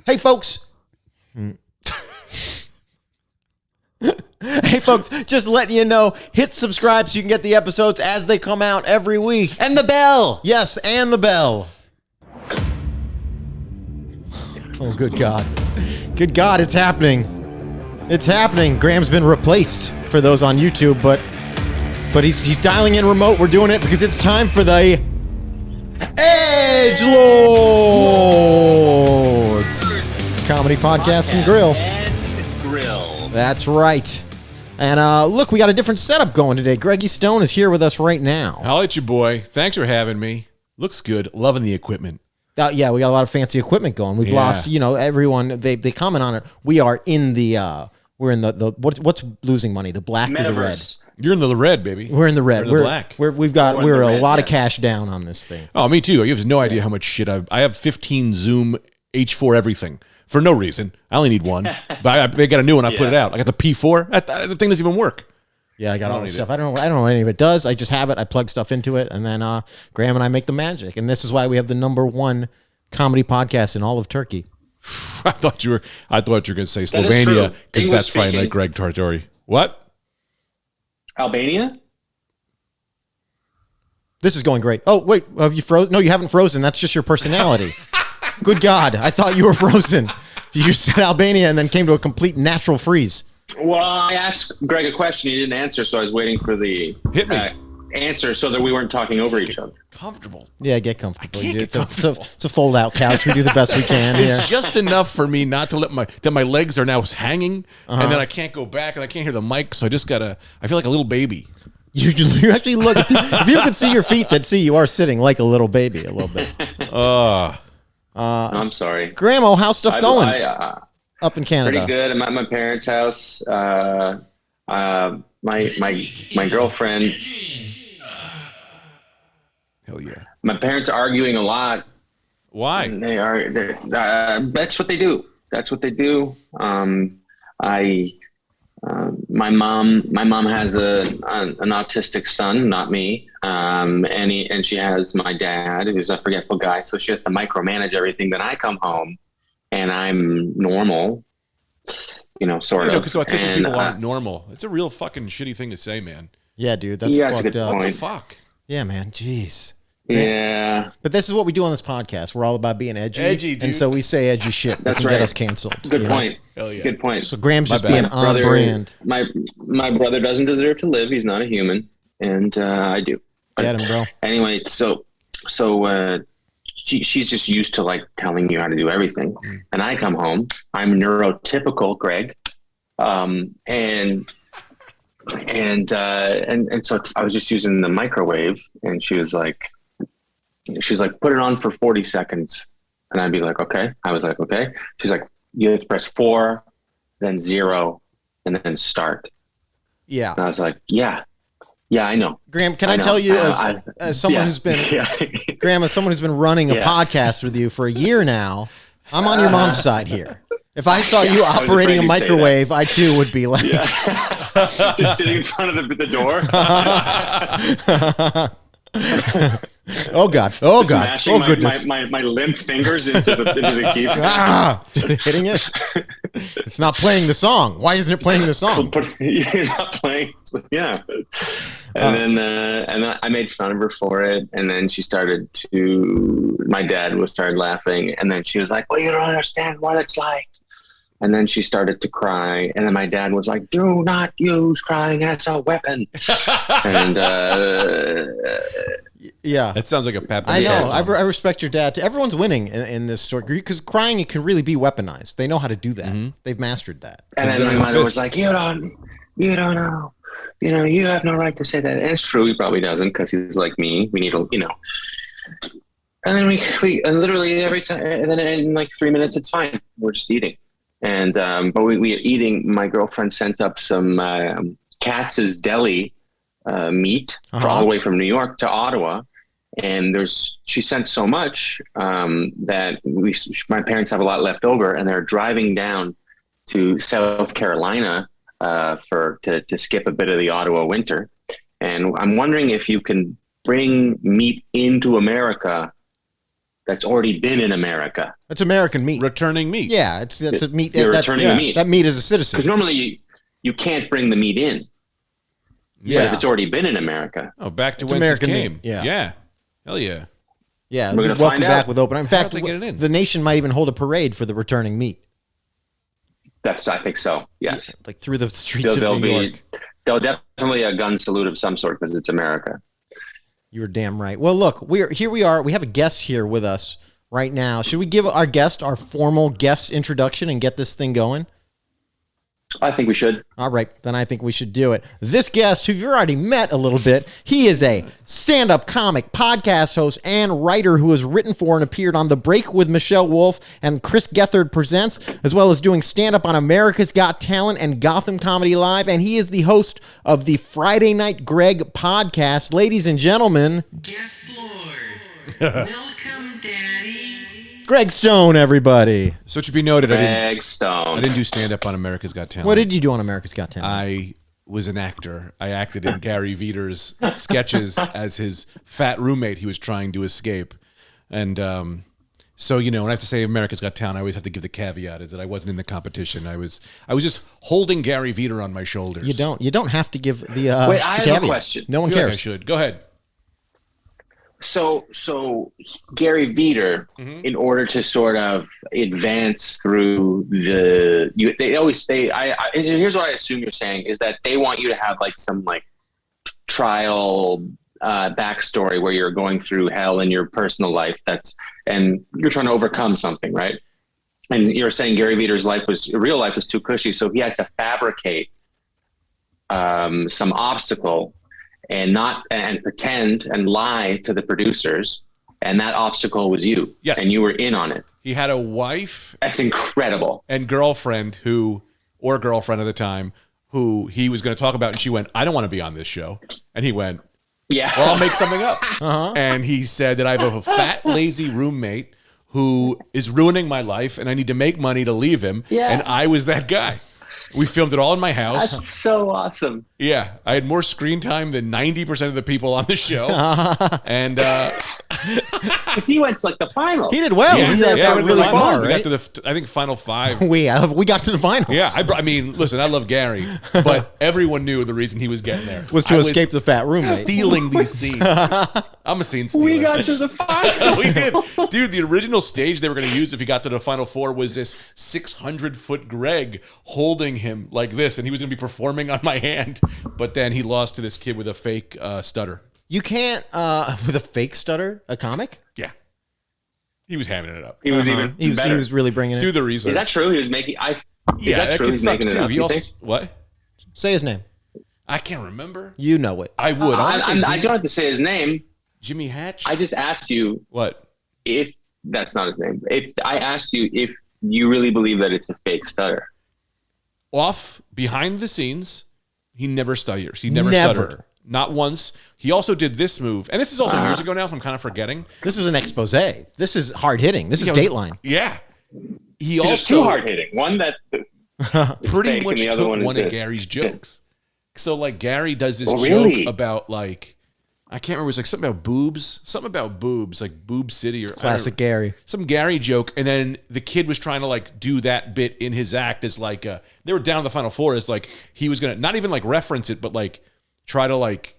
Hey, folks. Hey, folks, just letting you know, hit subscribe so you can get the episodes as they come out every week. And the bell. Yes, and the bell. Oh, good God. Good God, it's happening. It's happening. Graham's been replaced for those on YouTube, but he's dialing in remote. We're doing it because it's time for the Edgelords Comedy Podcast and Grill. That's right. And look, we got a different setup going today. Greggy Stone is here with us right now. I'll let you, boy. Thanks for having me. Looks good. Loving the equipment. Yeah, we got a lot of fancy equipment going. We've lost, everyone. They comment on it. We are in the we're in the what's losing money? The black or the red? You're in the red, baby. We're in the red. We're in the black. We're a lot of cash down on this thing. Oh, me too. You have no idea how much shit I have 15 Zoom H4 everything for no reason. I only need one, but they got a new one. I put it out. I got the P4. The thing doesn't even work. Yeah, I got all this stuff. I don't know what any of it does. I just have it. I plug stuff into it, and then Graham and I make the magic. And this is why we have the #1 comedy podcast in all of Turkey. I thought you were going to say Slovenia because that's Friday Night Greg Tartori. What? Albania? This is going great. Oh, wait, have you frozen? No, you haven't frozen. That's just your personality. Good God, I thought you were frozen. You said Albania and then came to a complete natural freeze. Well, I asked Greg a question. He didn't answer, so I was waiting for the answer so that we weren't talking over each other. Comfortable. Yeah, get comfortable. It's a fold-out couch. We do the best we can here. It's just enough for me not to let my legs are now hanging, and then I can't go back, and I can't hear the mic, so I feel like a little baby. You actually look, if you can see your feet, then see you are sitting like a little baby a little bit. I'm sorry. Graham, how's stuff going up in Canada? Pretty good. I'm at my parents' house. My girlfriend. Hell yeah. My parents are arguing a lot. Why? That's what they do. That's what they do. My mom has an autistic son, not me. And she has my dad, who's a forgetful guy. So she has to micromanage everything. Then I come home and I'm normal, sort of. Because autistic people aren't normal. It's a real fucking shitty thing to say, man. Yeah, dude, that's fucked up. What the fuck? Yeah, man, jeez. Yeah. But this is what we do on this podcast. We're all about being edgy. Edgy, dude. And so we say edgy shit that can get us canceled. Good point. Hell yeah. Good point. So Graham's just being on brand. My brother doesn't deserve to live. He's not a human. And I do. Get him, bro. Anyway, so she's just used to like telling you how to do everything. And I come home. I'm neurotypical, Greg. And so I was just using the microwave, and she was like, put it on for 40 seconds. And I'd be like, okay. I was like, okay. She's like, you have to press 4, then 0, and then start. Yeah. And I was like, yeah, I know. Graham, can I tell you, as someone who's been, Graham, as someone who's been running a podcast with you for a year now, I'm on your mom's side here. If I saw you operating a microwave, I too would be like, just sitting in front of the door. Oh God! Oh God! Smashing Oh goodness! My limp fingers into the keyboard. Hitting it. It's not playing the song. Why isn't it playing the song? You're not playing. Yeah. And then I made fun of her for it, and then she started to. My dad started laughing, and then she was like, "Well, you don't understand what it's like." And then she started to cry, and then my dad was like, "Do not use crying as a weapon." And yeah, that sounds like a pep. I know. I respect your dad. Everyone's winning in this story because crying, it can really be weaponized. They know how to do that. Mm-hmm. They've mastered that. And then my mother was like, "You don't know. You have no right to say that." And it's true. He probably doesn't because he's like me. We need to, And then we literally every time, and then in like 3 minutes, it's fine. We're just eating. And but we are eating. My girlfriend sent up some Katz's Deli meat all the way from New York to Ottawa, and she sent so much that my parents have a lot left over, and they're driving down to South Carolina to skip a bit of the Ottawa winter. And I'm wondering if you can bring meat into America that's already been in America. That's American meat. Returning meat. Yeah, that's a meat. You're That's returning meat. That meat is a citizen. Because normally you can't bring the meat in. Yeah. But if it's already been in America. Oh, back to It's whence American it meat. came. Yeah. Yeah. Hell yeah. Yeah, We're gonna welcome find back out. with open. In fact, they get it in? the nation might even hold a parade for the returning meat, I think so. Yes. like through the streets There'll of New York. there'll definitely a gun salute of some sort because it's America. You were damn right. Well, look, here. We are. We have a guest here with us right now. Should we give our guest our formal guest introduction and get this thing going? I think we should. All right, then I think we should do it. This guest, who you've already met a little bit, he is a stand-up comic, podcast host, and writer who has written for and appeared on The Break with Michelle Wolf and Chris Gethard Presents, as well as doing stand-up on America's Got Talent and Gotham Comedy Live, and he is the host of the Friday Night Greg podcast. Ladies and gentlemen, Guest Lord. Welcome, Daddy. Greg Stone, everybody. So it should be noted, I Greg Stone. didn't do stand up on America's Got Talent. What did you do on America's Got Talent? I was an actor. I acted in Gary Veter's sketches as his fat roommate he was trying to escape. And so, when I have to say America's Got Talent, I always have to give the caveat is that I wasn't in the competition. I was just holding Gary Veter on my shoulders. You don't have to give the Wait, I the have a caveat. question. No one I feel like I cares. should. Go ahead. So Gary Veter, in order to sort of advance through here's what I assume you're saying is that they want you to have like some like trial backstory where you're going through hell in your personal life and you're trying to overcome something, right? And you're saying Gary Veter's real life was too cushy, so he had to fabricate some obstacle and pretend and lie to the producers, and that obstacle was you. Yes. And you were in on it. He had a wife That's incredible. and girlfriend at the time who he was going to talk about, and she went, I don't want to be on this show. And he went, Yeah. well, I'll make something up. And he said that I have a fat, lazy roommate who is ruining my life, and I need to make money to leave him. Yeah. And I was that guy. We filmed it all in my house. That's so awesome. Yeah, I had more screen time than 90% of the people on the show. And Because he went to like the finals. He did well. yeah, He yeah, got we really got far, we right? got to I think final 5. We got to the finals. Yeah, I mean, listen, I love Gary, but everyone knew the reason he was getting there was to I escape the fat roommate. stealing these scenes. I'm a scene stealer. We got to the finals. We did. Dude, the original stage they were going to use if he got to the Final Four was this 600-foot Greg holding him like this, and he was going to be performing on my hand. But then he lost to this kid with a fake stutter. You can't with a fake stutter, a comic. Yeah. He was hamming it up. He was even He better. was really bringing it. Do the research. Is that true? He was making. yeah, that true? kid He's sucks making it too. up, He you also think? what? Say his name. I can't remember. You know it. I would. I, wanna say I don't have to say his name. Jimmy Hatch. I just asked you What? if that's not his name. If I asked you if you really believe that it's a fake stutter. Off behind the scenes, he never stutters. He never Never. stuttered. Not once. He also did this move, and this is also years ago now. I'm kind of forgetting. This is an expose. This is hard hitting. This is Yeah, it was- Dateline. Yeah. He It's just too also hard hitting. One that pretty fake, much and the other took one is one of this. Gary's jokes. So like Gary does this Oh, really? joke about like I can't remember. It was like something about boobs, like Boob City or I don't Classic know, Gary. some Gary joke, and then the kid was trying to like do that bit in his act as like they were down to the Final Four as like he was gonna not even like reference it, but like try to like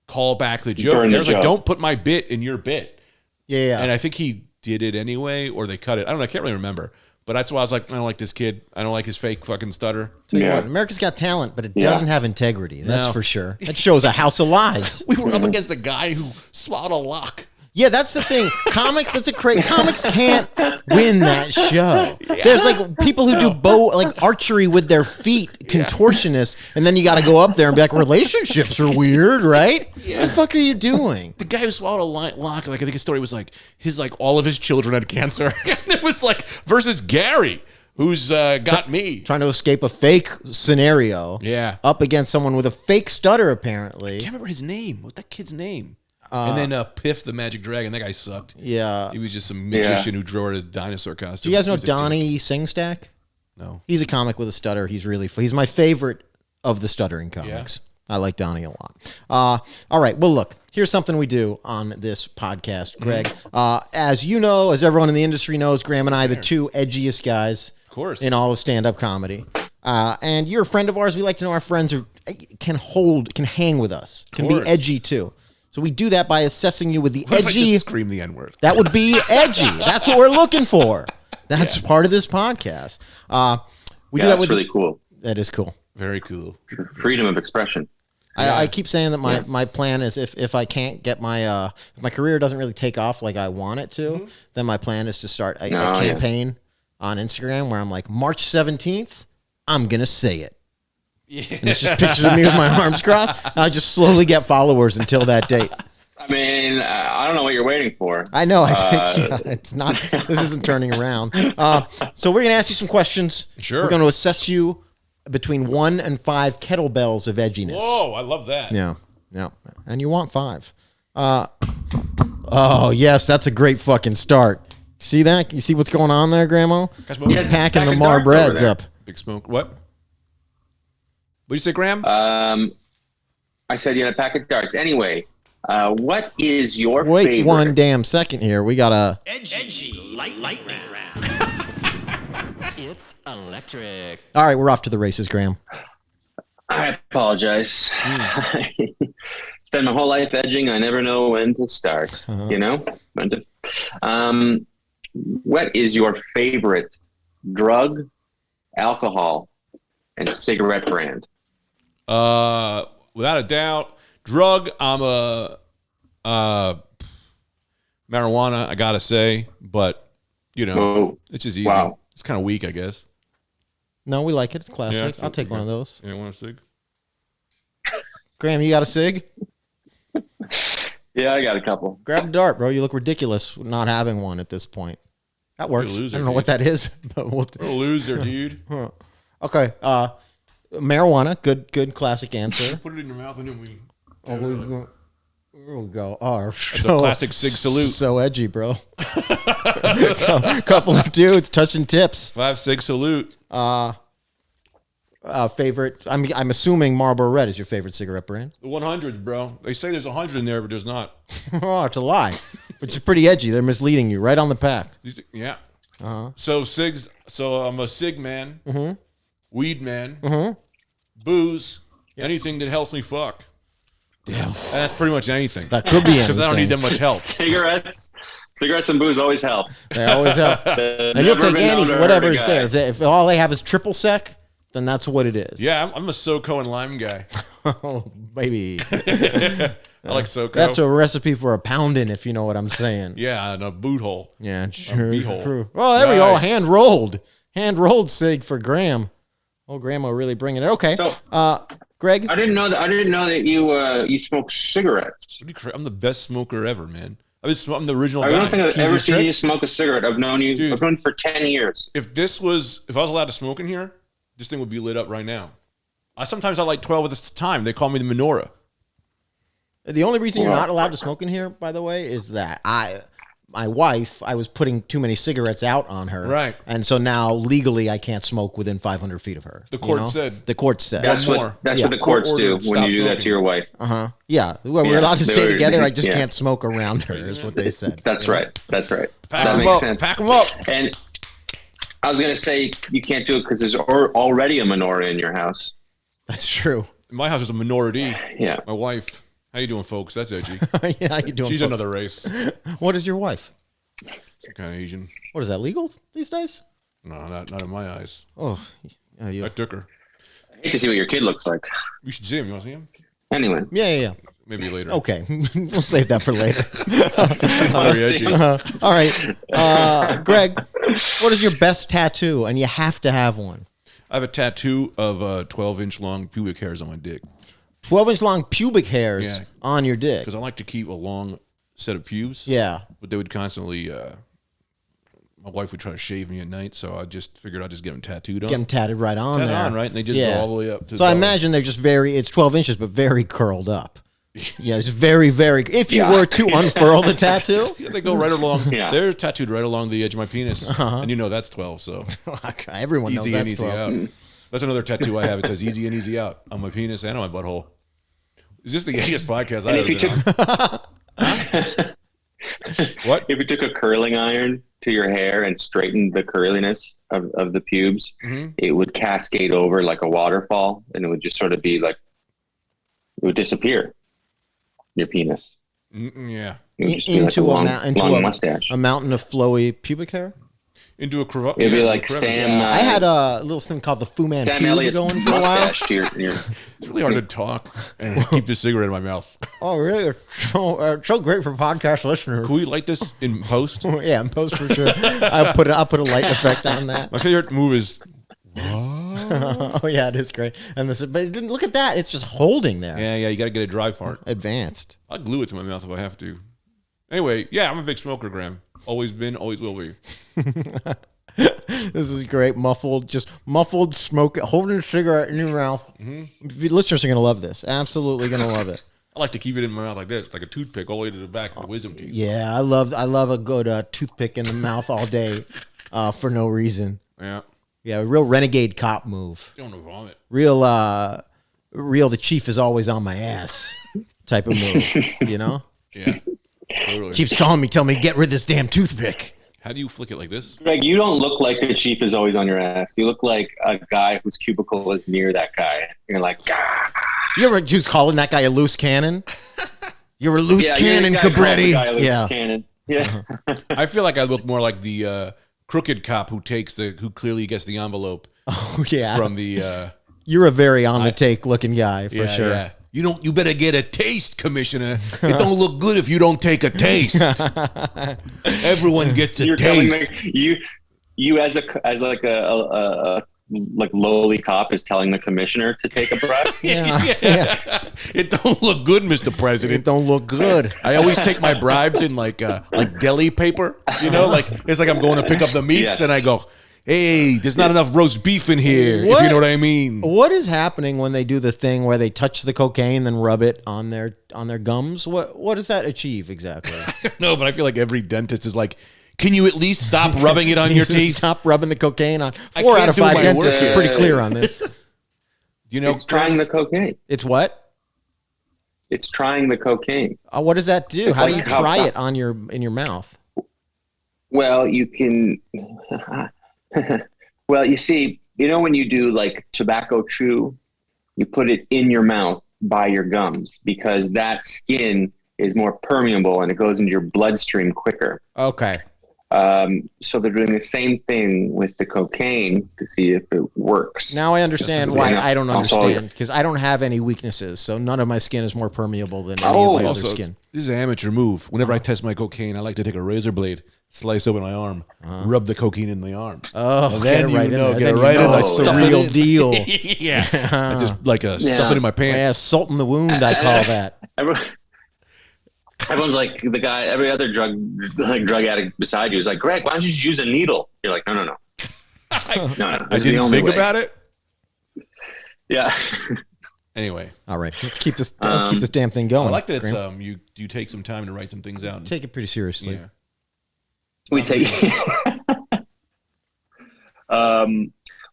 call back the joke. Burn the They was like, joke. "Don't put my bit in your bit," Yeah. and I think he did it anyway, or they cut it. I don't know. I can't really remember. But that's why I was like, I don't like this kid. I don't like his fake fucking stutter. Tell you Yeah. what, America's Got Talent, but it Yeah. doesn't have integrity. That's No. for sure. That shows a house of lies. We were up against a guy who swallowed a lock. Yeah, that's the thing. Comics, comics can't win that show. There's like people who do archery with their feet, contortionists, and then you got to go up there and be like, relationships are weird, right? What the fuck are you doing? The guy who swallowed a lock, like I think his story was like all of his children had cancer. And it was like versus Gary, who's got me. Trying to escape a fake scenario. Yeah. Up against someone with a fake stutter, apparently. I can't remember his name. What's that kid's name? And then Piff the Magic Dragon. That guy sucked. Yeah. He was just some magician who drew a dinosaur Do costume. you guys know He was a dick. Donnie Singstack? No. He's a comic with a stutter. He's my favorite of the stuttering comics. I like Donnie a lot. All right. Well, look, here's something we do on this podcast, Greg. As you know, as everyone in the industry knows, Graham and I are the two edgiest guys in all of stand-up comedy. And you're a friend of ours. We like to know our friends can hang with us, can be edgy too. So we do that by assessing you with the What if I edgy. just scream the N-word? That would be edgy. That's what we're looking for. That's part of this podcast. We do that with really cool. That is cool. Very cool. Freedom of expression. I keep saying that my plan is if I can't get my if my career doesn't really take off like I want it to, then my plan is to start a campaign on Instagram where I'm like, March 17th, I'm gonna say it. Yeah. And it's just pictures of me with my arms crossed. I just slowly get followers until that date. I mean, I don't know what you're waiting for. I know. I think it's not. This isn't turning around. So we're gonna ask you some questions. Sure. We're gonna assess you between 1 and 5 kettlebells of edginess. Whoa, I love that. Yeah. And you want 5. Oh yes, that's a great fucking start. See that? You see what's going on there, Grandma? He's packing the Mar breads up. Big smoke. What? What'd you say, Graham? I said you had a pack of darts. Anyway, what is your Wait favorite? one damn second here. We got a Edgy lightning round. It's electric. All right, we're off to the races, Graham. I apologize. Spend my whole life edging. I never know when to start. You know when to. What is your favorite drug, alcohol, and cigarette brand? Without a doubt, drug. I'm a marijuana. I gotta say, but you know, it's just easy. Wow. It's kind of weak, I guess. No, we like it. It's classic. Yeah, I'll take one of those. Yeah, want a cig? Graham, you got a cig? Yeah, I got a couple. Grab a dart, bro. You look ridiculous not having one at this point. That works. You're a loser, I don't know what that is, but we'll You're a loser, dude. Okay. Marijuana. Good classic answer. Put it in your mouth and then we. Here we go. Oh, That's a classic cig salute. So edgy, bro. Couple of dudes touching tips. 5 cig salute. Favorite. I'm assuming Marlboro Red is your favorite cigarette brand. The 100s, bro. They say there's 100 in there, but there's not. Oh, it's a lie. Which is pretty edgy. They're misleading you right on the pack. Yeah. So cigs. So I'm a cig man. Weed man. Booze. Anything that helps me fuck. Yeah. And that's pretty much anything. That could be anything. Because I don't need that much help. Cigarettes and booze always help. They always help. And you'll take any, whatever is there. If all they have is triple sec, then that's what it is. Yeah, I'm a SoCo and lime guy. Oh, baby. I like SoCo. That's a recipe for a pounding, if you know what I'm saying. Yeah, and a boot hole. Yeah, sure. beehole. Oh, there we go. Nice. Hand rolled cig for Graham. Oh, Grandma really bringing it. Okay. So, Greg? I didn't know that you smoke cigarettes. I'm the best smoker ever, man. I'm the original I guy. don't think I've Can you ever do seen you tricks? smoke a cigarette. I've known you. Dude. I've known you for 10 years. If I was allowed to smoke in here, this thing would be lit up right now. Sometimes I light 12 at this time. They call me the menorah. The only reason you're Well- not allowed to smoke in here, by the way, is that my wife, I was putting too many cigarettes out on her. Right. And so now legally I can't smoke within 500 feet of her. The court said. The court said. That's more. what that's Yeah. what the courts Court do ordered, when stop you do that smoking. to your wife. Yeah. Well, we're Yeah, allowed to they stay were- together. I just yeah. can't smoke around her, is what they said. That's right. That's right. Pack That 'em makes up. sense. Pack them up. And I was gonna say you can't do it because there's already a menorah in your house. That's true. In my house is a minority. Yeah. My wife. How you doing, folks? That's edgy. Yeah, how you doing? She's folks? another race. What is your wife? Kind of Asian. What is that, legal these days? No, not in my eyes. Oh, you. I took her. I hate to see what your kid looks like. You should see him. You want to see him? Anyway. Yeah. Maybe later. Okay, we'll save that for later. Not very edgy. All right, Greg, what is your best tattoo? And you have to have one. I have a tattoo of 12-inch long pubic hairs on my dick 12-inch long pubic hairs Yeah. on your dick. because I like to keep a long set of pubes. Yeah. But they would constantly. My wife would try to shave me at night, so I just figured I'd just get them tattooed on. Get them tatted right on Tatted there. on, right? And they just go all the way up to So I the- imagine they're just it's 12 inches, but very curled up. Yeah, it's very, very. If you were to unfurl the tattoo, Yeah, they go right along. Yeah. They're tattooed right along the edge of my penis, and you know that's 12. So everyone knows easy in, that's easy 12. out. That's another tattoo I have. It says "easy in, easy out" on my penis and on my butthole. Is this the edgiest podcast And I've if you ever been on? What? If you took a curling iron to your hair and straightened the curliness of the pubes, it would cascade over like a waterfall, and it would just sort of be like, it would disappear. Your penis. Yeah. It would just be like a long mustache. a mountain of flowy pubic hair. Into a cravat. It'd be like Sam. I had a little thing called the Fu Man Sam pube Elliott's going for a while. mustache to your It's really hard to talk and keep the cigarette in my mouth. Oh, really? So great for podcast listeners. Can we light this in post? Yeah, in post for sure. I'll put a light effect on that. My favorite move is Oh yeah, it is great. And this, but look at that. It's just holding there. yeah. You got to get a dry part. Advanced. I'll glue it to my mouth if I have to. Anyway, yeah, I'm a big smoker, Graham. Always been, always will be. This is great. Muffled smoke, holding a cigarette in your mouth. The listeners are going to love this. Absolutely going to love it. I like to keep it in my mouth like this, like a toothpick all the way to the back of the wisdom teeth. Yeah, I love a good toothpick in the mouth all day for no reason. Yeah. Yeah, a real renegade cop move. Don't want to vomit. Real the chief is always on my ass type of move, you know? Yeah. Totally. Keeps calling me, telling me, get rid of this damn toothpick. How do you flick it like this? Greg, you don't look like the chief is always on your ass. You look like a guy whose cubicle is near that guy. You're like, ah. You ever who's calling that guy a loose cannon? You're a loose cannon, Cabretti. Yeah. Cannon. Yeah. I feel like I look more like the crooked cop who clearly gets the envelope Oh yeah. from the. You're a very on the take looking guy for sure. Yeah. You better get a taste, Commissioner. It don't look good if you don't take a taste. Everyone gets a You're taste. telling me you as like a lowly cop is telling the commissioner to take a breath. Yeah. It don't look good, Mr. President. It don't look good. I always take my bribes in like deli paper, like it's like I'm going to pick up the meats, Yes. and I go, hey, there's not enough roast beef in here, if you know what I mean. What is happening when they do the thing where they touch the cocaine then rub it on their gums? What does that achieve exactly? No, but I feel like every dentist is like, can you at least stop rubbing it on your Just teeth? Stop rubbing the cocaine on. I 4 can't out of do 5 my dentists work. are pretty clear on this. You know, It's trying the cocaine. It's what? It's trying the cocaine. What does that do? It's How do like you how- try it on in your mouth? Well, you can. Well, you see, when you do like tobacco chew, you put it in your mouth by your gums because that skin is more permeable and it goes into your bloodstream quicker. Okay. So they're doing the same thing with the cocaine to see if it works. Now I understand Just- why I don't Also- understand, because I don't have any weaknesses, so none of my skin is more permeable than any Oh, of my also, other skin. this is an amateur move. Whenever I test my cocaine, I like to take a razor blade, slice open my arm, rub the cocaine in the arm. Oh, And get then it right you in know, there. get Then it you right in, know like it's stuff the it real in. deal. Yeah. I just like stuff it in my Yeah, pants. salt in the wound, I call that. Everyone's like the guy. Every other drug addict beside you is like, Greg, why don't you just use a needle? You're like, no. No. I didn't think about it. Yeah. Anyway, All right, let's keep this damn thing going. I like that it's, Graham. you take some time to write some things out. Take it pretty seriously. Yeah. We take.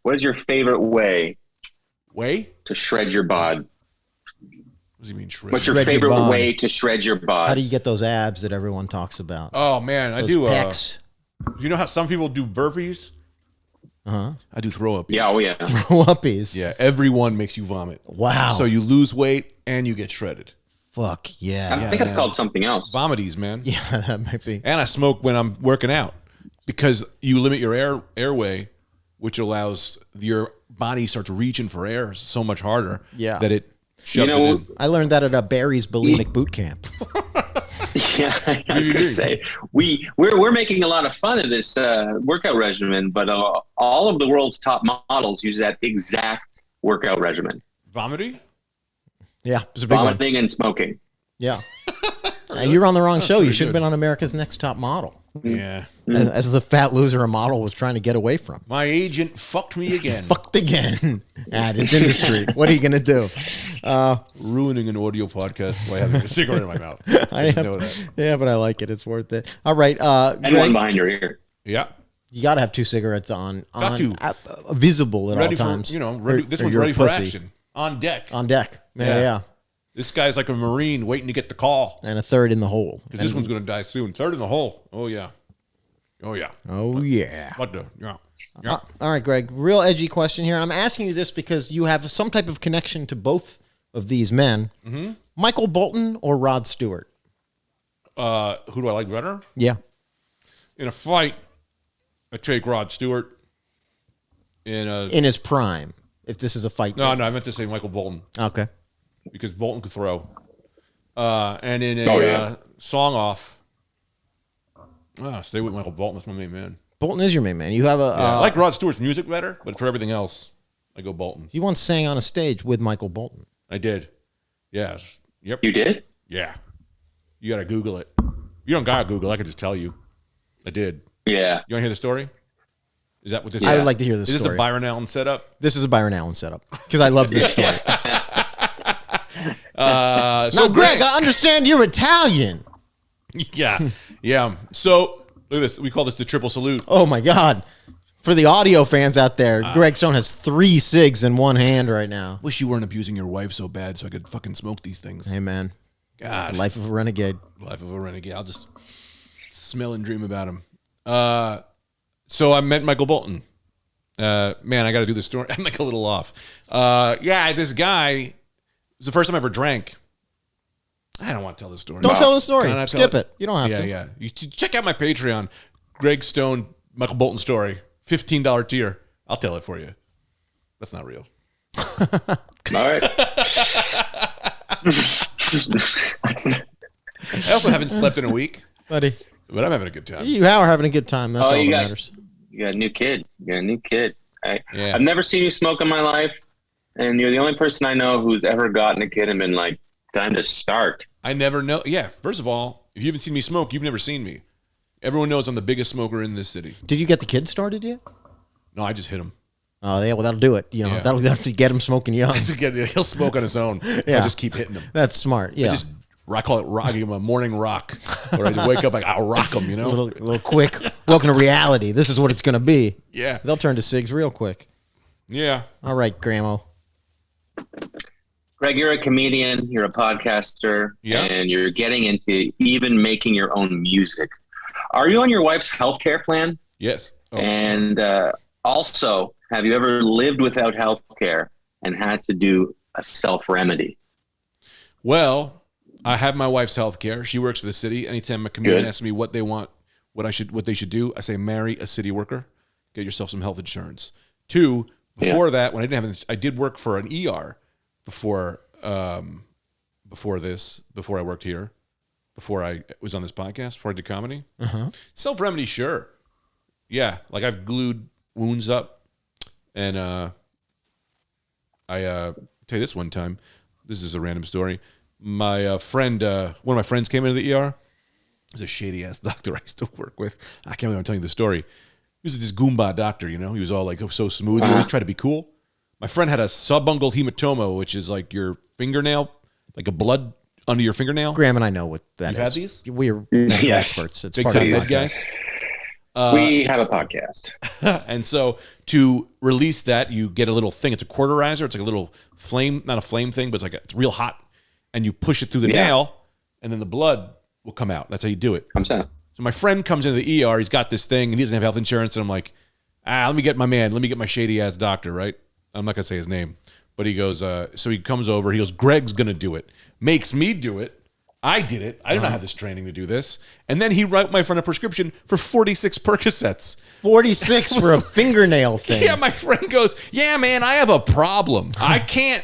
What is your favorite way Way? to shred your bod? What does he mean? Shred? What's your Shred your favorite bod. way to shred your bod? How do you get those abs that everyone talks about? Oh man, I Those do. pecs. You know how some people do burpees? Uh-huh. I do throw up. Yeah, oh yeah. Throw uppies. Yeah, everyone makes you vomit. Wow. So you lose weight and you get shredded. Fuck I yeah. think it's man. called something else. Vomities, man. Yeah, that might be. And I smoke when I'm working out because you limit your airway, which allows your body starts reaching for air so much harder Yeah. that it shoves it in. I learned that at a Barry's bulimic boot camp. Yeah, I was gonna say we're making a lot of fun of this workout regimen, but all of the world's top models use that exact workout regimen: Vomiting? Yeah, it's a big one. vomiting and smoking. Yeah. You're on the wrong show. You should have been on America's Next Top Model. Yeah. As the fat loser a model was trying to get away from. My agent fucked me again. Fucked again at his industry. What are you going to do? Ruining an audio podcast by having a cigarette in my mouth. I Just have- know that. Yeah, but I like it. It's worth it. All right. And one Greg, behind your ear. Yeah. you got to have 2 cigarettes on to. visible at Ready all times. for, ready, this or one's you're a ready for pussy. action. On deck. On deck. Yeah. Yeah. This guy's like a Marine waiting to get the call. And a third in the hole. Because this one's going to die soon. Third in the hole. Oh, yeah. Oh, yeah. What the? Yeah. All right, Greg. Real edgy question here. I'm asking you this because you have some type of connection to both of these men. Mm-hmm. Michael Bolton or Rod Stewart? Who do I like better? Yeah. In a fight, I take Rod Stewart. In his prime, if this is a fight. No, I meant to say Michael Bolton. Okay. Because Bolton could throw. And in a song-off, stay with Michael Bolton. That's my main man. Bolton is your main man. You have I like Rod Stewart's music better, but for everything else, I go Bolton. You once sang on a stage with Michael Bolton. I did. Yes. Yep. You did? Yeah. You got to Google it. You don't got to Google. I can just tell you. I did. Yeah. You want to hear the story? Is that what this is? I would like to hear this story. Is this a Byron Allen setup? This is a Byron Allen setup because I love this story. So Greg, I understand you're Italian. Yeah. So look at this. We call this the triple salute. Oh, my God. For the audio fans out there, Greg Stone has 3 cigs in one hand right now. Wish you weren't abusing your wife so bad so I could fucking smoke these things. Hey, man. God. Life of a renegade. Life of a renegade. I'll just smell and dream about him. So I met Michael Bolton. Man, I got to do this story. I'm like a little off. This guy, it was the first time I ever drank. I don't want to tell this story. Don't tell the story. Can I tell Skip it. You don't have to. Yeah. You check out my Patreon. Greg Stone, Michael Bolton story. $15 tier. I'll tell it for you. That's not real. All right. I also haven't slept in a week, Buddy. but I'm having a good time. You are having a good time. That's all that matters. You got a new kid. Yeah. I've never seen you smoke in my life, and you're the only person I know who's ever gotten a kid and been like, time to start. I never know. Yeah, first of all, if you haven't seen me smoke, you've never seen me. Everyone knows I'm the biggest smoker in this city. Did you get the kid started yet? No, I just hit him. Oh, yeah, well, that'll do it. You know, that'll have to get him smoking young. He'll smoke on his own. If I just keep hitting him. That's smart. Yeah. I call it rocking him a morning rock. Or I just wake up like, I'll rock him, you know? A little quick. Welcome to reality. This is what it's going to be. Yeah. They'll turn to cigs real quick. Yeah. All right, Gramo. Greg, you're a comedian, you're a podcaster, and you're getting into even making your own music. Are you on your wife's healthcare plan? Yes. Oh, and also, have you ever lived without healthcare and had to do a self-remedy? Well, I have my wife's healthcare. She works for the city. Anytime a comedian asks me what they want, what they should do, I say marry a city worker. Get yourself some health insurance. 2, before that, when I didn't have, I did work for an ER before I worked here, before I was on this podcast, before I did comedy. Self-remedy, sure. Yeah, like I've glued wounds up, and I tell you this one time. This is a random story. My friend, one of my friends came into the ER. He was a shady ass doctor I used to work with. I can't believe I'm telling you the story. He was this Goomba doctor, you know. He was all like so smooth. He always tried to be cool. My friend had a subungual hematoma, which is like your fingernail, like a blood under your fingernail. Graham and I know what that is. You've had these? We're medical experts. It's Big part of time the big podcast. guys. We have a podcast. And so to release that, you get a little thing. It's a cauterizer. It's like a little flame, not a flame thing, but it's real hot. And you push it through the nail, and then the blood will come out. That's how you do it. Comes out. So my friend comes into the ER. He's got this thing, and he doesn't have health insurance. And I'm like, let me get my man. Let me get my shady-ass doctor, right? I'm not going to say his name. But he goes, so he comes over. He goes, Greg's going to do it. Makes me do it. I did it. I did not have this training to do this. And then he wrote my friend a prescription for 46 Percocets. 46 for a fingernail thing. Yeah, my friend goes, yeah, man, I have a problem. I can't.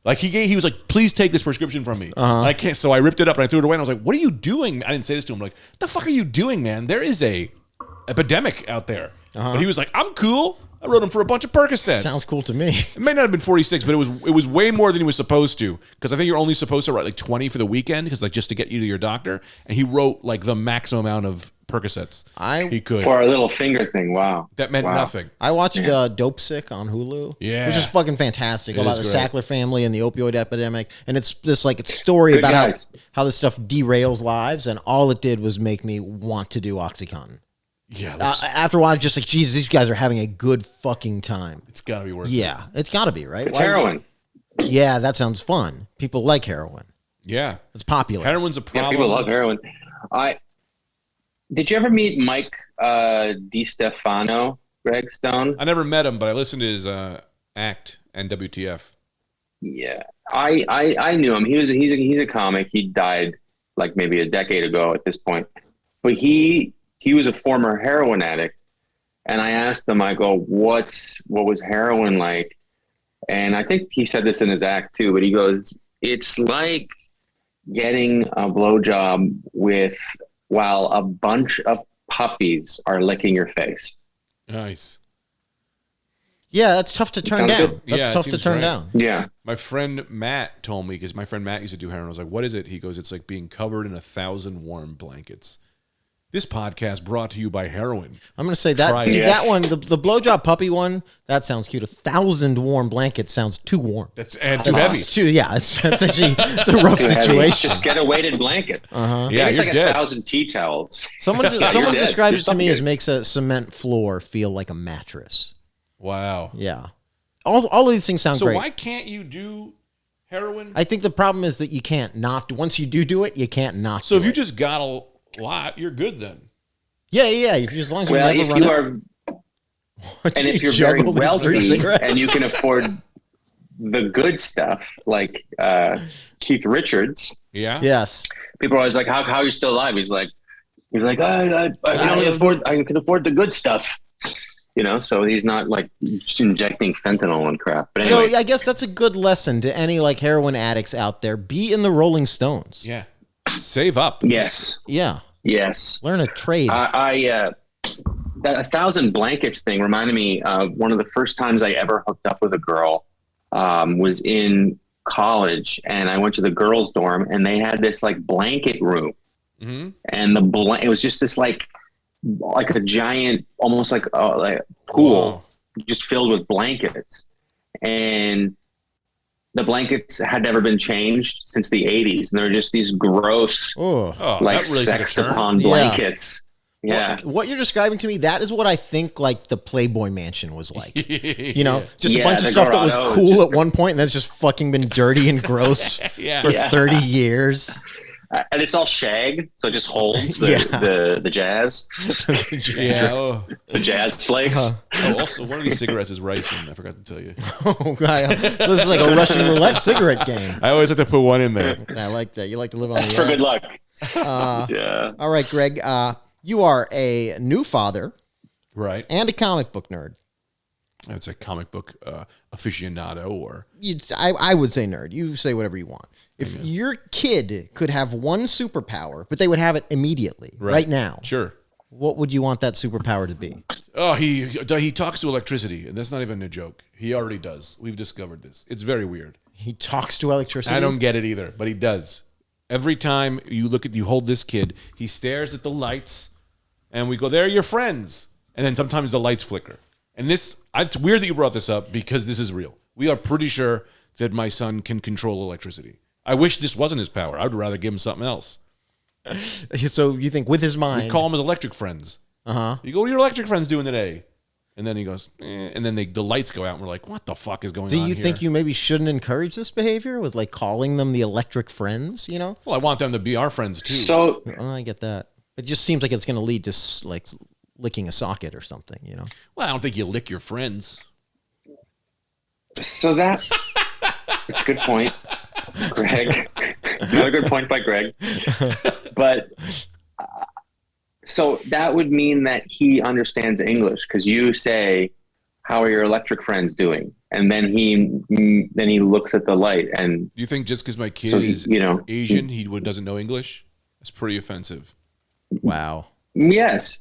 Like he was like, please take this prescription from me. I can't. So I ripped it up and I threw it away. And I was like, what are you doing? I didn't say this to him. I'm like, what the fuck are you doing, man? There is a epidemic out there. But he was like, I'm cool. I wrote him for a bunch of Percocets. Sounds cool to me. It may not have been 46, but it was way more than he was supposed to. Because I think you're only supposed to write like 20 for the weekend, because like just to get you to your doctor. And he wrote like the maximum amount of Percocets he could. For our little finger thing. Wow. That meant nothing. I watched Dope Sick on Hulu. Yeah. Which is fucking fantastic. It About is the great. Sackler family and the opioid epidemic. And it's this like it's story about how this stuff derails lives. And all it did was make me want to do OxyContin. Yeah. After a while, I was just like, Jesus, these guys are having a good fucking time. It's got to be worth it. Yeah, it's got to be, right? It's heroin. Yeah, that sounds fun. People like heroin. Yeah. It's popular. Heroin's a Yeah, problem. people love heroin. Did you ever meet Mike DiStefano, Greg Stone? I never met him, but I listened to his act and WTF. Yeah, I knew him. He's a comic. He died like maybe a decade ago at this point. But he was a former heroin addict, and I asked him, I go, what was heroin like? And I think he said this in his act too. But he goes, it's like getting a blowjob while a bunch of puppies are licking your face. Nice. Yeah, that's tough to turn Sounds down. good. That's Yeah, it tough to seems turn right. down. Yeah. My friend Matt told me, because my friend Matt used to do heroin. I was like, what is it? He goes, it's like being covered in 1,000 warm blankets. This podcast brought to you by heroin. I'm going to say that. Try See, it. that one, the blowjob puppy one, that sounds cute. 1,000 warm blankets sounds too warm. That's and too heavy. That's actually it's a rough Too heavy. situation. Just get a weighted blanket. Yeah, Maybe it's you're like dead. 1,000 tea towels. Someone you're dead. described it to me as Suffocating. makes a cement floor feel like a mattress. Wow. Yeah. All of these things sound So great. why can't you do heroin? I think the problem is that you can't not do. Once you do it, you can't not. So do if you it. just got a lot, you're good then. yeah. If you, as long as you Well, never if run you out. are, and if you're very juggle these 30 wealthy cigarettes. and you can afford the good stuff, like Keith Richards, Yeah. Yes. people are always like, "How are you still alive?" He's like, I can afford the good stuff, you know. So he's not like just injecting fentanyl and crap. But anyway, So I guess that's a good lesson to any like heroin addicts out there. Be in the Rolling Stones. Yeah. Save up. yes, Yeah. Learn a trade. that 1,000 blankets thing reminded me of one of the first times I ever hooked up with a girl. Was in college, and I went to the girls' dorm, and they had this like blanket room, Mm-hmm. and it was just this like a giant, almost like a pool, Wow. just filled with blankets, and the blankets had never been changed since the 80s, and they're just these gross, Oh. Oh, like that really took a sexed turn. upon Yeah. blankets. Yeah. What you're describing to me, that is what I think like the Playboy Mansion was like. You know, just a Yeah, bunch of the stuff that was grotto is cool just- at one point and that's just fucking been dirty and gross Yeah. for Yeah. 30 years. And it's all shag, so it just holds the, Yeah. the jazz, Yeah. Oh. the jazz flakes. Oh, also, one of these cigarettes is ricin. I forgot to tell you. Oh, God. So this is like a Russian roulette cigarette game. I always have to put one in there. I like that. You like to live on the For edge. good luck. Uh, Yeah. all right, Greg. You are a new father Right. and a comic book nerd. It's a comic book aficionado, or I would say nerd. You say whatever you want. If your kid could have one superpower, but they would have it immediately, right now, Sure. what would you want that superpower to be? Oh, he talks to electricity, and that's not even a joke. He already does. We've discovered this. It's very weird. He talks to electricity. I don't get it either, but he does. Every time you hold this kid, he stares at the lights, and we go, "They're your friends," and then sometimes the lights flicker. And it's weird that you brought this up because this is real. We are pretty sure that my son can control electricity. I wish this wasn't his power. I would rather give him something else. So you think with his mind, We call him his electric friends. You go, "What are your electric friends doing today?" And then he goes, and then the lights go out, and we're like, "What the fuck is going do on you here?" think you maybe shouldn't encourage this behavior with like calling them the electric friends? You know, Well, I want them to be our friends too. So I get that. It just seems like it's going to lead to like licking a socket or something. You know, Well, I don't think you lick your friends. that's a good point, Greg. Another good point by Greg. But so that would mean that he understands English because you say, "How are your electric friends doing?" And then he looks at the light, and Do you think just because my kid so is he Asian, he doesn't know English? That's pretty offensive. wow. yes.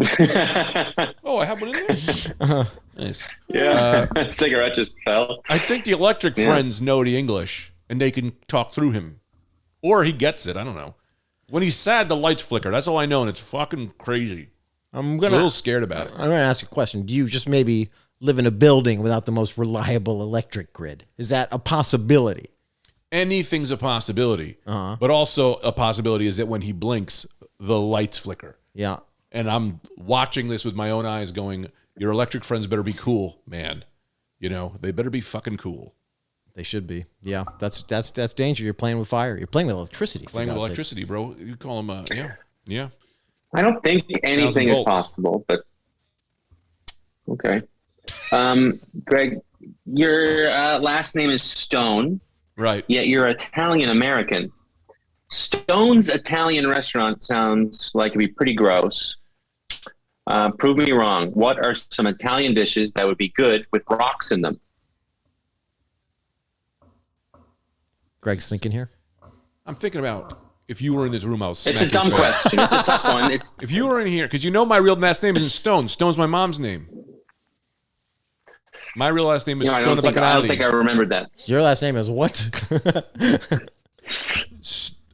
Oh, I have one in there. Nice. Yeah, cigarette just fell. I think the electric Yeah. friends know the English and they can talk through him, or he gets it. I don't know. When he's sad, the lights flicker. That's all I know, and it's fucking crazy. I'm I'm a gonna. little scared about it. I'm gonna ask a question. Do you just maybe live in a building without the most reliable electric grid? Is that a possibility? Anything's a possibility, but also a possibility is that when he blinks, the lights flicker. Yeah. And I'm watching this with my own eyes going, your electric friends better be cool, man. You know, they better be fucking cool. They should be. Yeah, that's danger. You're playing with fire. You're playing with electricity. for Playing with God's sake. electricity, bro. You call them, yeah. I don't think anything is volts. possible, but okay. Greg, your last name is Stone, Right. yet you're Italian American. Stone's Italian restaurant sounds like it'd be pretty gross. Prove me wrong. What are some Italian dishes that would be good with rocks in them? Greg's thinking here. I'm thinking about if you were in this room, I was. It's a dumb question. It's a tough one. If you were in here, because you know my real last name isn't Stone. Stone's my mom's name. My real last name is I Stone don't think I remembered that. Your last name is what?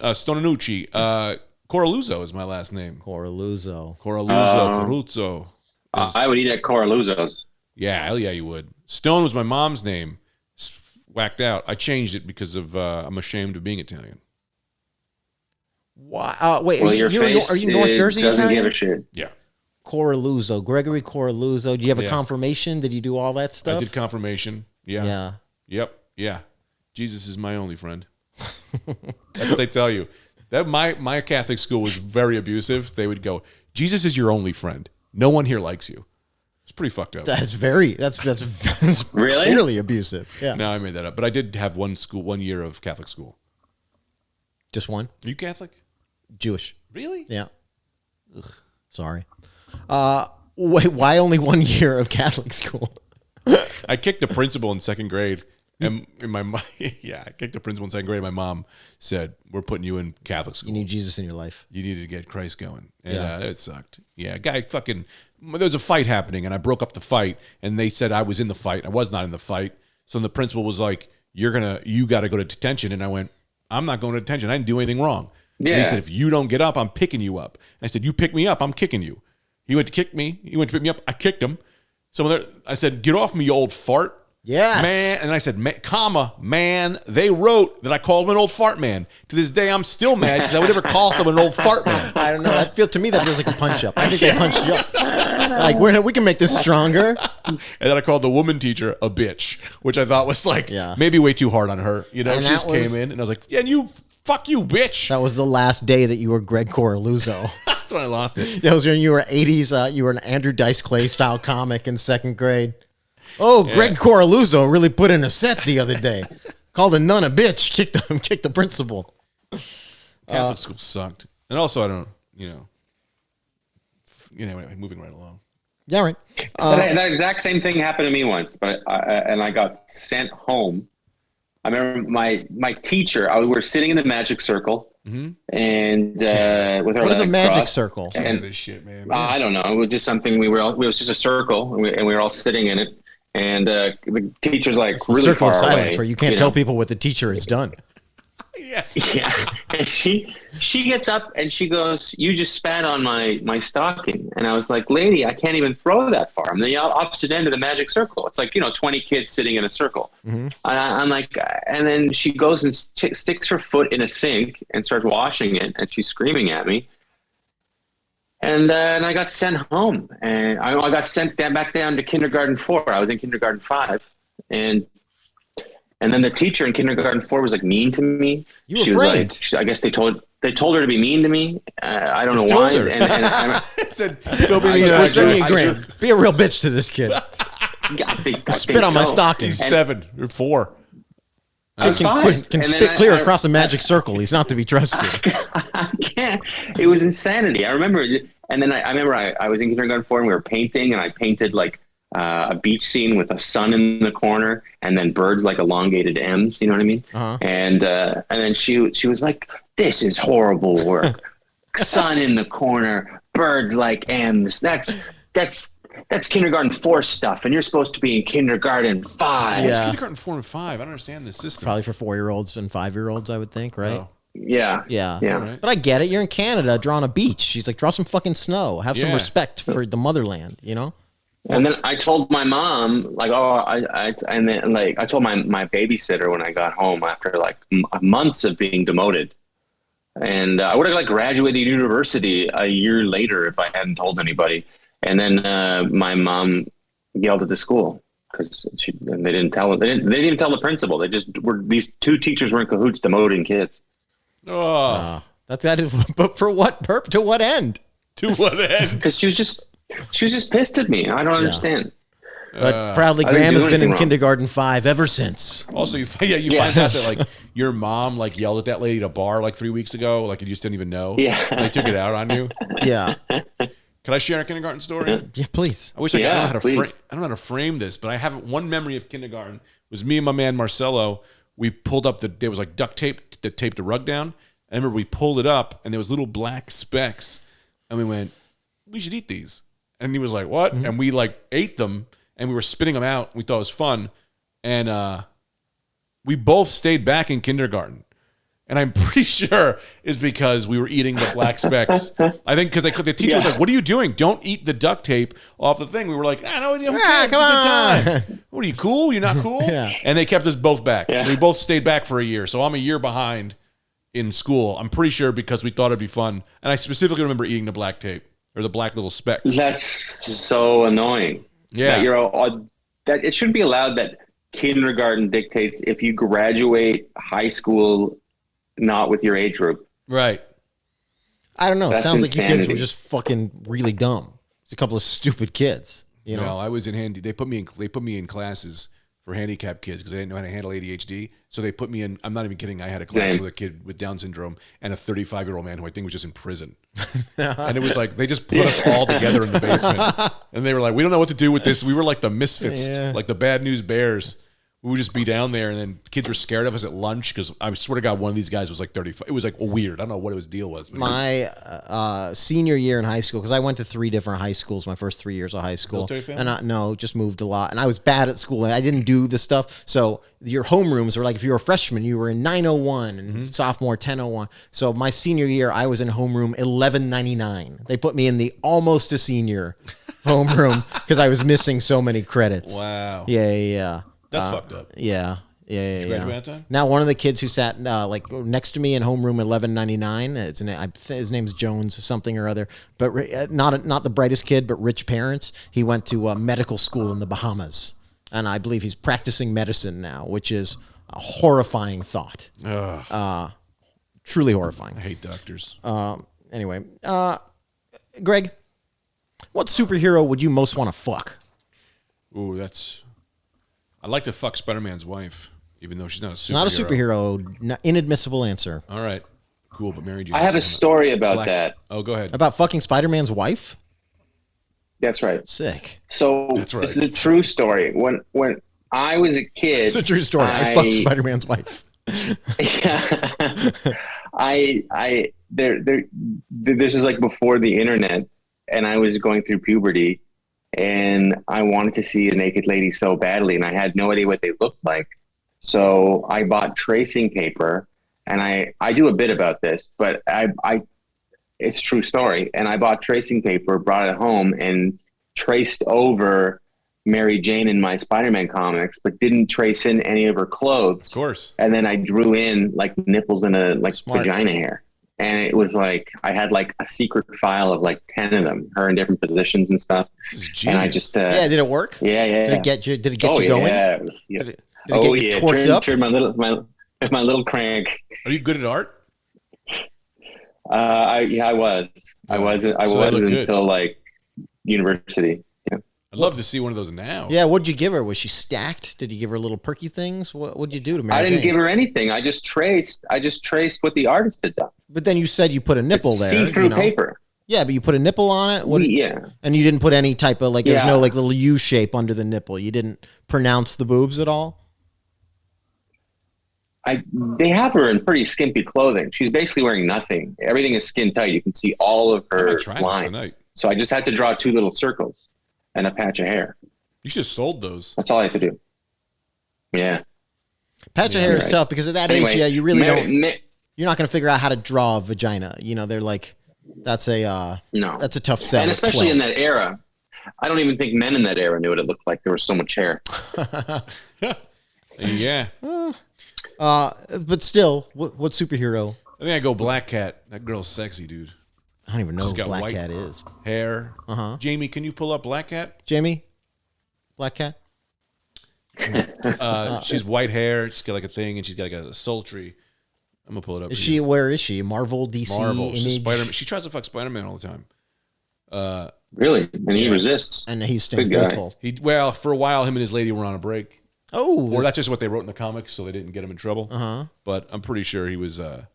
Stonanucci. Coraluzzo is my last name. Coraluzzo. Coraluzzo. I would eat at Coraluzzo's. Yeah, hell yeah, you would. Stone was my mom's name. Whacked out. I changed it because of I'm ashamed of being Italian. Why? Wait, Well, are your you face North Jersey doesn't Italian? give a shit. Yeah, Coraluzzo, Gregory Coraluzzo. Do you have a Yeah. confirmation? Did you do all that stuff? I did confirmation. Yeah. Yeah. Yep. Yeah. Jesus is my only friend. That's what they tell you. That my Catholic school was very abusive. They would go, Jesus is your only friend. No one here likes you. It's pretty fucked up. That's Really? clearly abusive. Yeah. No, I made that up. But I did have one year of Catholic school. Just one? Are you Catholic? Jewish. Really? Yeah. Ugh, sorry. Wait, why only 1 year of Catholic school? I kicked the principal in second grade. And I kicked the principal in second grade. My mom said, "We're putting you in Catholic school. You need Jesus in your life. You need to get Christ going." And Yeah. it sucked. Yeah, there was a fight happening, and I broke up the fight, and they said I was in the fight. I was not in the fight. So the principal was like, you got to go to detention. And I went, I'm not going to detention. I didn't do anything wrong. Yeah. And he said, if you don't get up, I'm picking you up. I said, you pick me up, I'm kicking you. He went to kick me. He went to pick me up. I kicked him. I said, get off me, you old fart. Yes. Man, and I said, man, they wrote that I called him an old fart man. To this day, I'm still mad because I would never call someone an old fart man. I don't know. To me, that feels like a punch up. I think they punched you up. Like, we can make this stronger. And then I called the woman teacher a bitch, which I thought was like maybe way too hard on her. You know, And she just came in and I was like, yeah, and fuck you, bitch. That was the last day that you were Greg Coraluzzo. That's when I lost it. That was when you were 80s. You were an Andrew Dice Clay style comic in second grade. Oh, Greg Coraluzzo really put in a set the other day. Called a nun a bitch. Kicked the principal. Catholic school sucked. And also, I don't, anyway, moving right along. Yeah, right. That exact same thing happened to me once, but I got sent home. I remember my teacher. We were sitting in the magic circle, and with our What is a legs magic crossed, circle? And this shit, man. I don't know. It was just something it was just a circle, and we were all sitting in it. And the teacher's like It's the really circle far of silence away, where you can't tell people what the teacher has done. Yeah. Yeah, and she gets up and she goes, "You just spat on my stocking." And I was like, "Lady, I can't even throw that far. I'm the opposite end of the magic circle. It's like 20 kids sitting in a circle." Mm-hmm. I'm like, and then she goes and sticks her foot in a sink and starts washing it, and she's screaming at me. And I got sent home, and I got sent back down to kindergarten 4. I was in kindergarten 5, and then the teacher in kindergarten 4 was like mean to me. You were she afraid. was like, I guess they told her to be mean to me. I don't know told why. her. And I Said, "Go be mean." We're sending you I Graham. Be a real bitch to this kid. think Spit on my so. stocking. He's 7 or 4. I was Can fine. can And then spit clear I- across a magic circle. He's not to be trusted. I can't. It was insanity. I remember, and then I remember I was in kindergarten 4 and we were painting, and I painted like a beach scene with a sun in the corner and then birds like elongated M's. You know what I mean? Uh-huh. And then she was like, "This is horrible work. Sun in the corner, birds like M's. That's kindergarten 4 stuff, and you're supposed to be in kindergarten 5." Yeah. It's kindergarten 4 and 5. I don't understand this system. Probably for 4-year-olds and 5-year-olds, I would think, right? Oh. Yeah. Yeah. Right. But I get it. You're in Canada drawing a beach. She's like, draw some fucking snow. Have some Yeah. respect for the motherland, And then I told my mom, like, and then like I told my babysitter when I got home after like months of being demoted, and I would have like graduated university a year later if I hadn't told anybody. And then my mom yelled at the school. because they didn't tell her. They didn't even tell the principal. They just were, these two teachers were in cahoots demoting kids. Oh, That is, but for what perp? To what end? to what end? Because she was just pissed at me. I don't understand. But proudly, I didn't Graham do has been anything in wrong. kindergarten 5 ever since. Also, you find out that like your mom like yelled at that lady at a bar like 3 weeks ago, like you just didn't even know. Yeah. And they took it out on you. Yeah. Can I share a kindergarten story? Yeah, please. I wish I Yeah, don't know how to please. frame. I don't know how to frame this, but I have one memory of kindergarten. It was me and my man Marcelo. We pulled up there was like duct tape that taped the rug down. I remember we pulled it up and there was little black specks, and we went, "We should eat these." And he was like, "What?" And we like ate them, and we were spitting them out. We thought it was fun, and we both stayed back in kindergarten. And I'm pretty sure is because we were eating the black specks. I think because the teacher was like, "What are you doing? Don't eat the duct tape off the thing." We were like, no, who cares? come It's a good time. What are you, cool? You're not cool? Yeah. And they kept us both back. Yeah. So we both stayed back for a year. So I'm a year behind in school. I'm pretty sure because we thought it'd be fun. And I specifically remember eating the black tape or the black little specks. That's so annoying. Yeah. That it should be allowed that kindergarten dictates if you graduate high school not with your age group. Right. I don't know. That's Sounds like you kids insanity. were just fucking really dumb. It's a couple of stupid kids. You know? No, I was in handy. They put me in classes for handicapped kids because they didn't know how to handle ADHD. So they put me in. I'm not even kidding. I had a class Same. with a kid with Down syndrome and a 35-year-old man who I think was just in prison. And it was like they just put us all together in the basement, and they were like, "We don't know what to do with this." We were like the misfits, Yeah. like the bad news bears. We would just be down there, and then kids were scared of us at lunch because I swear to God, one of these guys was like 35. It was like weird. I don't know what his deal was. But it was- My senior year in high school, because I went to 3 different high schools my first 3 years of high school. Military family? And no, just moved a lot. And I was bad at school. And I didn't do the stuff. So your homerooms were like, if you were a freshman, you were in 901 and sophomore 1001. So my senior year, I was in homeroom 1199. They put me in the almost a senior homeroom because I was missing so many credits. Wow. Yeah. That's fucked up. Yeah. graduate that time? Now, one of the kids who sat like next to me in homeroom 1199, his name's Jones something or other, but not the brightest kid, but rich parents. He went to medical school in the Bahamas, and I believe he's practicing medicine now, which is a horrifying thought. Truly horrifying. I hate doctors. Anyway, Greg, what superhero would you most want to fuck? Ooh, I'd like to fuck Spider-Man's wife, even though she's not a superhero. Not a superhero. Inadmissible answer. All right, cool, but Mary Jane. I have a story about Black- that. Oh, go ahead. About fucking Spider-Man's wife? That's right. Sick. So That's right. this is a true story. When I was a kid, It's a true story. I fucked Spider-Man's wife. This is like before the internet, and I was going through puberty, and I wanted to see a naked lady so badly, and I had no idea what they looked like. So I bought tracing paper, and I do a bit about this, but it's a true story. And I bought tracing paper, brought it home, and traced over Mary Jane in my Spider-Man comics, but didn't trace in any of her clothes. Of course. And then I drew in like nipples and Smart. vagina hair. And it was like, I had like a secret file of like 10 of them, her in different positions and stuff. This is genius. And I just, Yeah, did it work? yeah. Did it get you? Did it get you going? Yeah. Did it get you torqued up? Turned my little crank. Are you good at art? I was. I So wasn't they look good. until like university. Yeah. I'd love to see one of those now. Yeah, what'd you give her? Was she stacked? Did you give her little perky things? What'd you do to Mary I didn't Jane? give her anything. I just traced what the artist had done. But then you said you put a nipple It's there. see-through you know? paper. Yeah, but you put a nipple on it? Yeah. And you didn't put any type of, like, there was Yeah. no, like, little U shape under the nipple. You didn't pronounce the boobs at all? They have her in pretty skimpy clothing. She's basically wearing nothing. Everything is skin tight. You can see all of I her might try this lines. tonight. So I just had to draw 2 little circles and a patch of hair. You should have sold those. That's all I had to do. Yeah. Patch of hair is right. tough because at that Anyway, age, yeah, you really Mary- don't, you're not going to figure out how to draw a vagina. You know, they're like, that's a No. that's a tough sell. And at especially 12. in that era. I don't even think men in that era knew what it looked like. There was so much hair. Yeah. But still, what superhero? I think I go Black Cat. That girl's sexy, dude. I don't even know She's who got Black white- Cat is. Hair. Uh-huh. Jamie, can you pull up Black Cat? Jamie? Black Cat? She's white hair. She's got like a thing, and she's got like a sultry. I'm gonna pull it up. Is she? Where is she? Marvel, DC, Marvel. Image? She's Spider-Man. She tries to fuck Spider-Man all the time. Really? And he resists. And he's staying Good guy. faithful. Well, for a while, him and his lady were on a break. Oh, Or that's just what they wrote in the comics, so they didn't get him in trouble. Uh-huh. But I'm pretty sure he was. Oh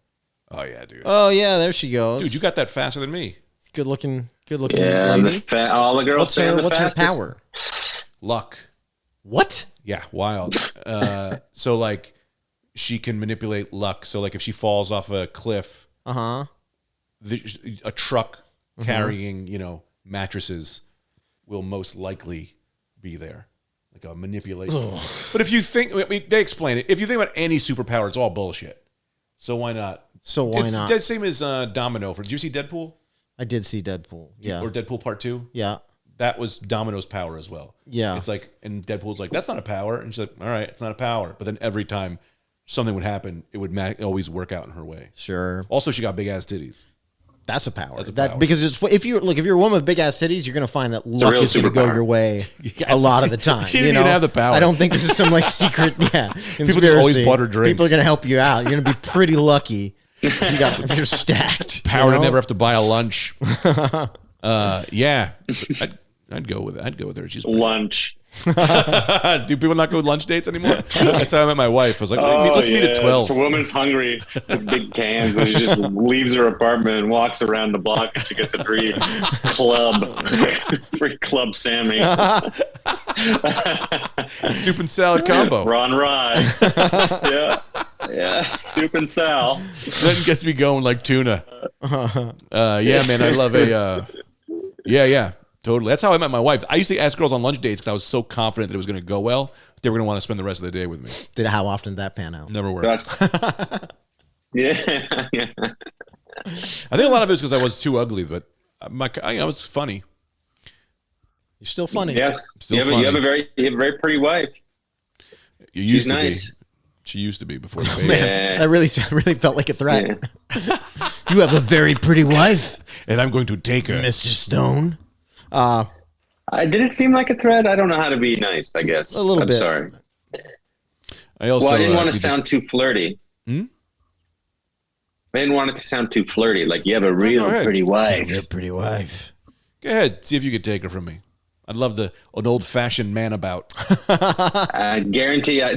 yeah, dude. Oh yeah, there she goes. Dude, you got that faster than me. good looking Yeah, lady. all the girls What's say her? I'm the What's her fastest. power? Luck. What? Yeah, wild. So like, she can manipulate luck. So like, if she falls off a cliff, Uh huh. a truck carrying mattresses will most likely be there. Like a manipulation. But if you think, I mean, they explain it. If you think about any superpower, it's all bullshit. So why not? It's It's the same as Domino. Did you see Deadpool? I did see Deadpool. Yeah. Or Deadpool Part 2? Yeah. That was Domino's power as well. Yeah. It's like, and Deadpool's like, that's not a power. And she's like, all right, it's not a power. But then every time something would happen, it would always work out in her way. Sure. Also, she got big ass titties. That's a power. That's a power. Because if you're a woman with big ass titties, you're gonna find that luck real is gonna go superpower. your way a lot of the time. She didn't even have the power. I don't think this is some like secret People just always bought her drinks. People are gonna help you out. You're gonna be pretty lucky if you're stacked. Power you to know? never have to buy a lunch. Yeah, I'd go with it. I'd go with her. She's Lunch. Do people not go with lunch dates anymore? That's how I met my wife. I was like, let's meet at 12. So woman's hungry with big cans, and she just leaves her apartment and walks around the block, and she gets a free club Sammy. Soup and salad combo. Ron Rye. Yeah. Soup and sal. Nothing gets me going like tuna. Yeah, man, I love a. Yeah, totally. That's how I met my wife. I used to ask girls on lunch dates because I was so confident that it was going to go well. They were going to want to spend the rest of the day with me. How often did that pan out? Never worked. Yeah. I think a lot of it was because I was too ugly, but I was funny. You're still funny. Yes. Still You have a very pretty wife. You used She's to nice. be. She used to be before the baby. Man, that really felt like a threat. You have a very pretty wife, And I'm going to take her. Mr. Stone. Did it seem like a threat? I don't know how to be nice, I guess. A little I'm bit. sorry. I also. Well, I didn't want to we sound just- too flirty. Hmm? I didn't want it to sound too flirty. Like, you have a real ahead. pretty wife. Your pretty wife. Go ahead. See if you could take her from me. I'd love an old-fashioned man about. I guarantee I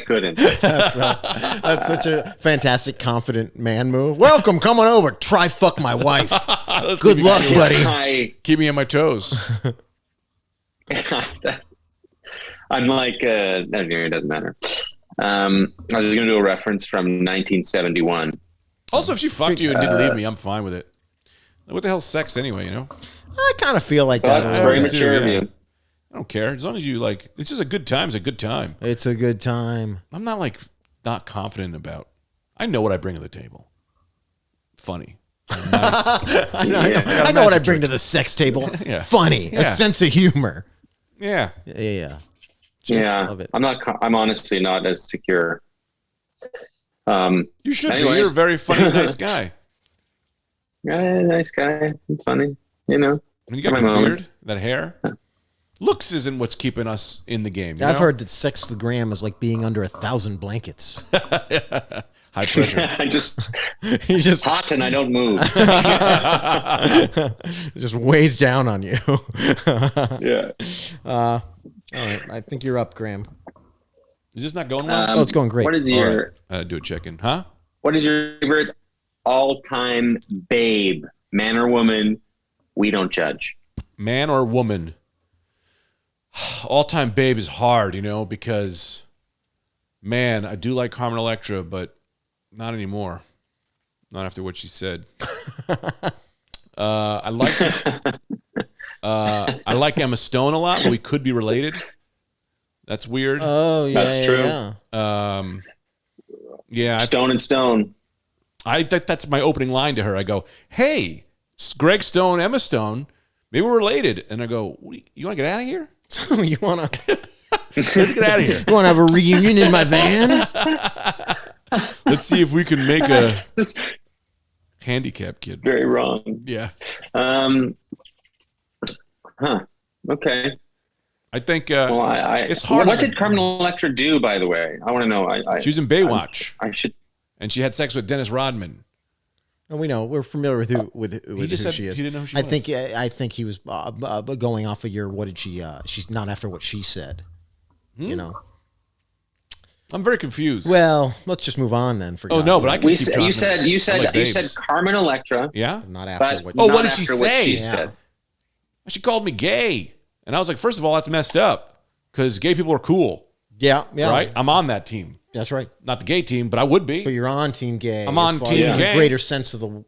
couldn't. That's such a fantastic, confident man move. Welcome, come on over. Try fuck my wife. Good luck, buddy. Keep me on my toes. I'm like, it doesn't matter. I was going to do a reference from 1971. Also, if she fucked you and didn't leave me, I'm fine with it. What the hell's sex anyway, you know? I kind of feel like that. That's a very little bit. mature of yeah. you. I don't care. As long as you like, it's just a good time. It's a good time. It's a good time. I'm not like not confident about. I know what I bring to the table. Funny. Nice. I know what I bring to the sex table. Yeah. Funny, a Yeah. sense of humor. Yeah. Yeah. Yeah, love it. I'm honestly not as secure. You should be. Anyway. You're a very funny, nice guy. Nice guy, funny, you know. I mean, you got My the moments. beard, that hair. Looks isn't what's keeping us in the game. You I've know? heard that sex with Graham is like being under 1,000 blankets. High pressure. I just He just hot and I don't move. just weighs down on you. Yeah. All right, I think you're up, Graham. Is this not going well? Oh, it's going great. What is All your right. Do a check-in. Huh? What is your favorite all-time babe, man or woman? We don't judge. Man or woman? All-time babe is hard, you know, because, man, I do like Carmen Electra, but not anymore. Not after what she said. I like Emma Stone a lot, but we could be related. That's weird. Oh, yeah, That's yeah, true. yeah. Yeah, Stone and Stone. that's my opening line to her. I go, "Hey, Greg Stone, Emma Stone, maybe we're related." And I go, "You want to get out of here? So you wanna Let's get out of here. you wanna have a reunion in my van? Let's see if we can make a It's just handicap kid." very wrong. Yeah. Okay. I think Well, it's hard. What did Carmen Electra do, by the way? I want to know. She was in Baywatch, I should. and she had sex with Dennis Rodman. And we know we're familiar with who He just who said she is. he didn't know who she I was. think he was going off of your. What did she? She's not after what she said. You know. I'm very confused. Well, let's just move on then. For Oh, God's no, but I sake. can You keep said talking. you said I like you said babes. Carmen Electra, Yeah. not after but what. Oh, not what did she after say? She Yeah. said. She called me gay, and I was like, first of all, that's messed up because gay people are cool, Yeah, right? I'm on that team, That's right. not the gay team, but I would be. But you're on Team Gay. I'm as on far Team as the Gay. greater sense of the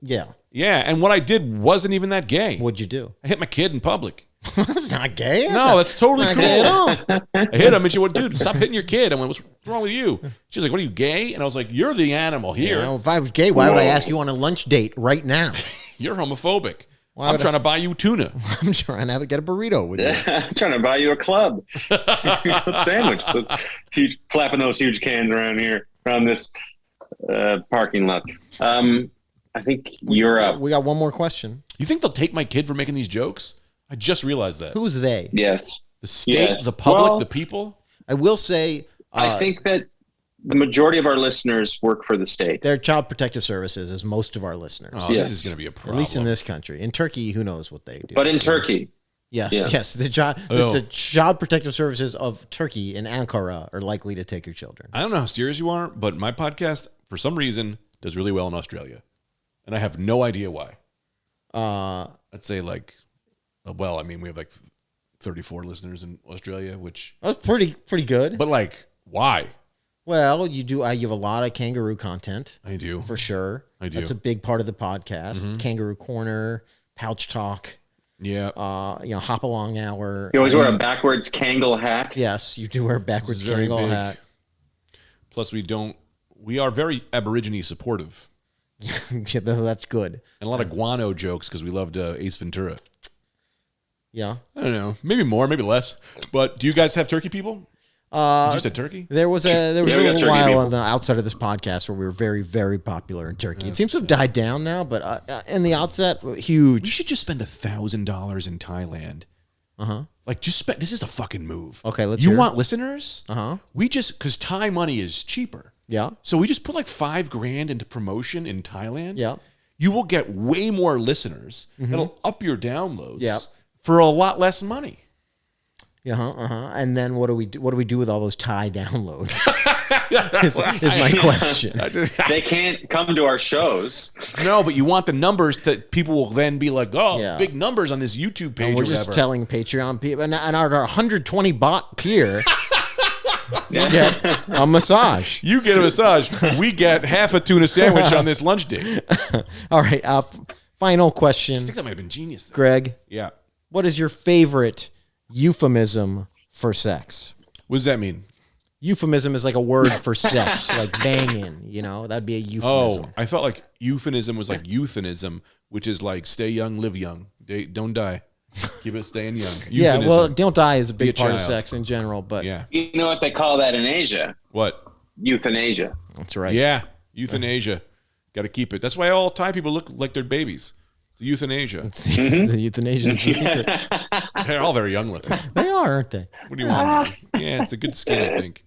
Yeah, and what I did wasn't even that gay. What'd you do? I hit my kid in public. That's not gay. No, that's totally not cool. gay at all. I hit him, and she went, "Dude, stop hitting your kid." I went, "What's wrong with you?" She was like, "What are you, gay?" And I was like, "You're the animal here. You know, if I was gay, why would I ask you on a lunch date right now? You're homophobic. Why I'm would trying to buy you tuna." I'm trying to get a burrito with you. I'm trying to buy you a club sandwich. Huge, flapping those huge cans around here, around this parking lot. I think you're up. We got one more question. You think they'll take my kid for making these jokes? I just realized that. Who's they? Yes. The state, Yes. the public, Well, the people? I will say I think that the majority of our listeners work for the state. they're Child Protective Services, as most of our listeners. Oh, Yes. this is going to be a problem. At least in this country. In Turkey, who knows what they do? But in Turkey, yes, yeah. yes, the Child Protective Services of Turkey in Ankara are likely to take your children. I don't know how serious you are, but my podcast, for some reason, does really well in Australia. And I have no idea why. I'd say like, well, I mean, we have like 34 listeners in Australia, which, That's pretty good. but like, why? Well, you do. You have a lot of kangaroo content I do. for sure. I do. That's a big part of the podcast. Kangaroo Corner, Pouch Talk. Yeah. Hop along hour. you always wear a backwards Kangol hat. Yes, you do wear a backwards This is very Kangol big. hat. Plus, we are very Aborigine supportive. Yeah, that's good. And a lot of guano jokes because we loved Ace Ventura. Yeah. I don't know. Maybe more, maybe less. But do you guys have turkey people? You just had turkey? There was a we got little turkey while people. on the outside of this podcast where we were very, very popular in Turkey. It seems to have died down now, but in the outset, We huge. should just spend $1,000 in Thailand. Like, just spend. This is the fucking move. Okay, let's You hear it. want listeners? Uh-huh. We just, because Thai money is cheaper. Yeah. So we just put like $5,000 into promotion in Thailand. Yeah. You will get way more listeners. That'll up your downloads. Yeah. For a lot less money. And then what do we do? What do we do with all those Thai downloads? is my question. They can't come to our shows. No, but you want the numbers that people will then be like, oh, Yeah. big numbers on this YouTube page. And we're or just whatever. telling Patreon people, and our 120 bot tier, you get a massage. You get a massage. We get half a tuna sandwich on this lunch date. All right. Final question, I think that might have been genius. Though. Greg. Yeah. What is your favorite euphemism for sex? What does that mean? Euphemism is like a word for sex, like banging. That'd be a euphemism. Oh, I thought like euphemism was like euphemism, which is like stay young, live young, don't die, keep it staying young. Yeah, Euphemism. well, don't die is a Be big a part of child. sex in general, but Yeah. You know what they call that in Asia? What? Euthanasia. that's right. Yeah. Euthanasia. Got to keep it. That's why all Thai people look like they're babies. The euthanasia. The euthanasia is the secret. They're all very young looking. They are, aren't they? What do you want? Yeah, it's a good skin, I think.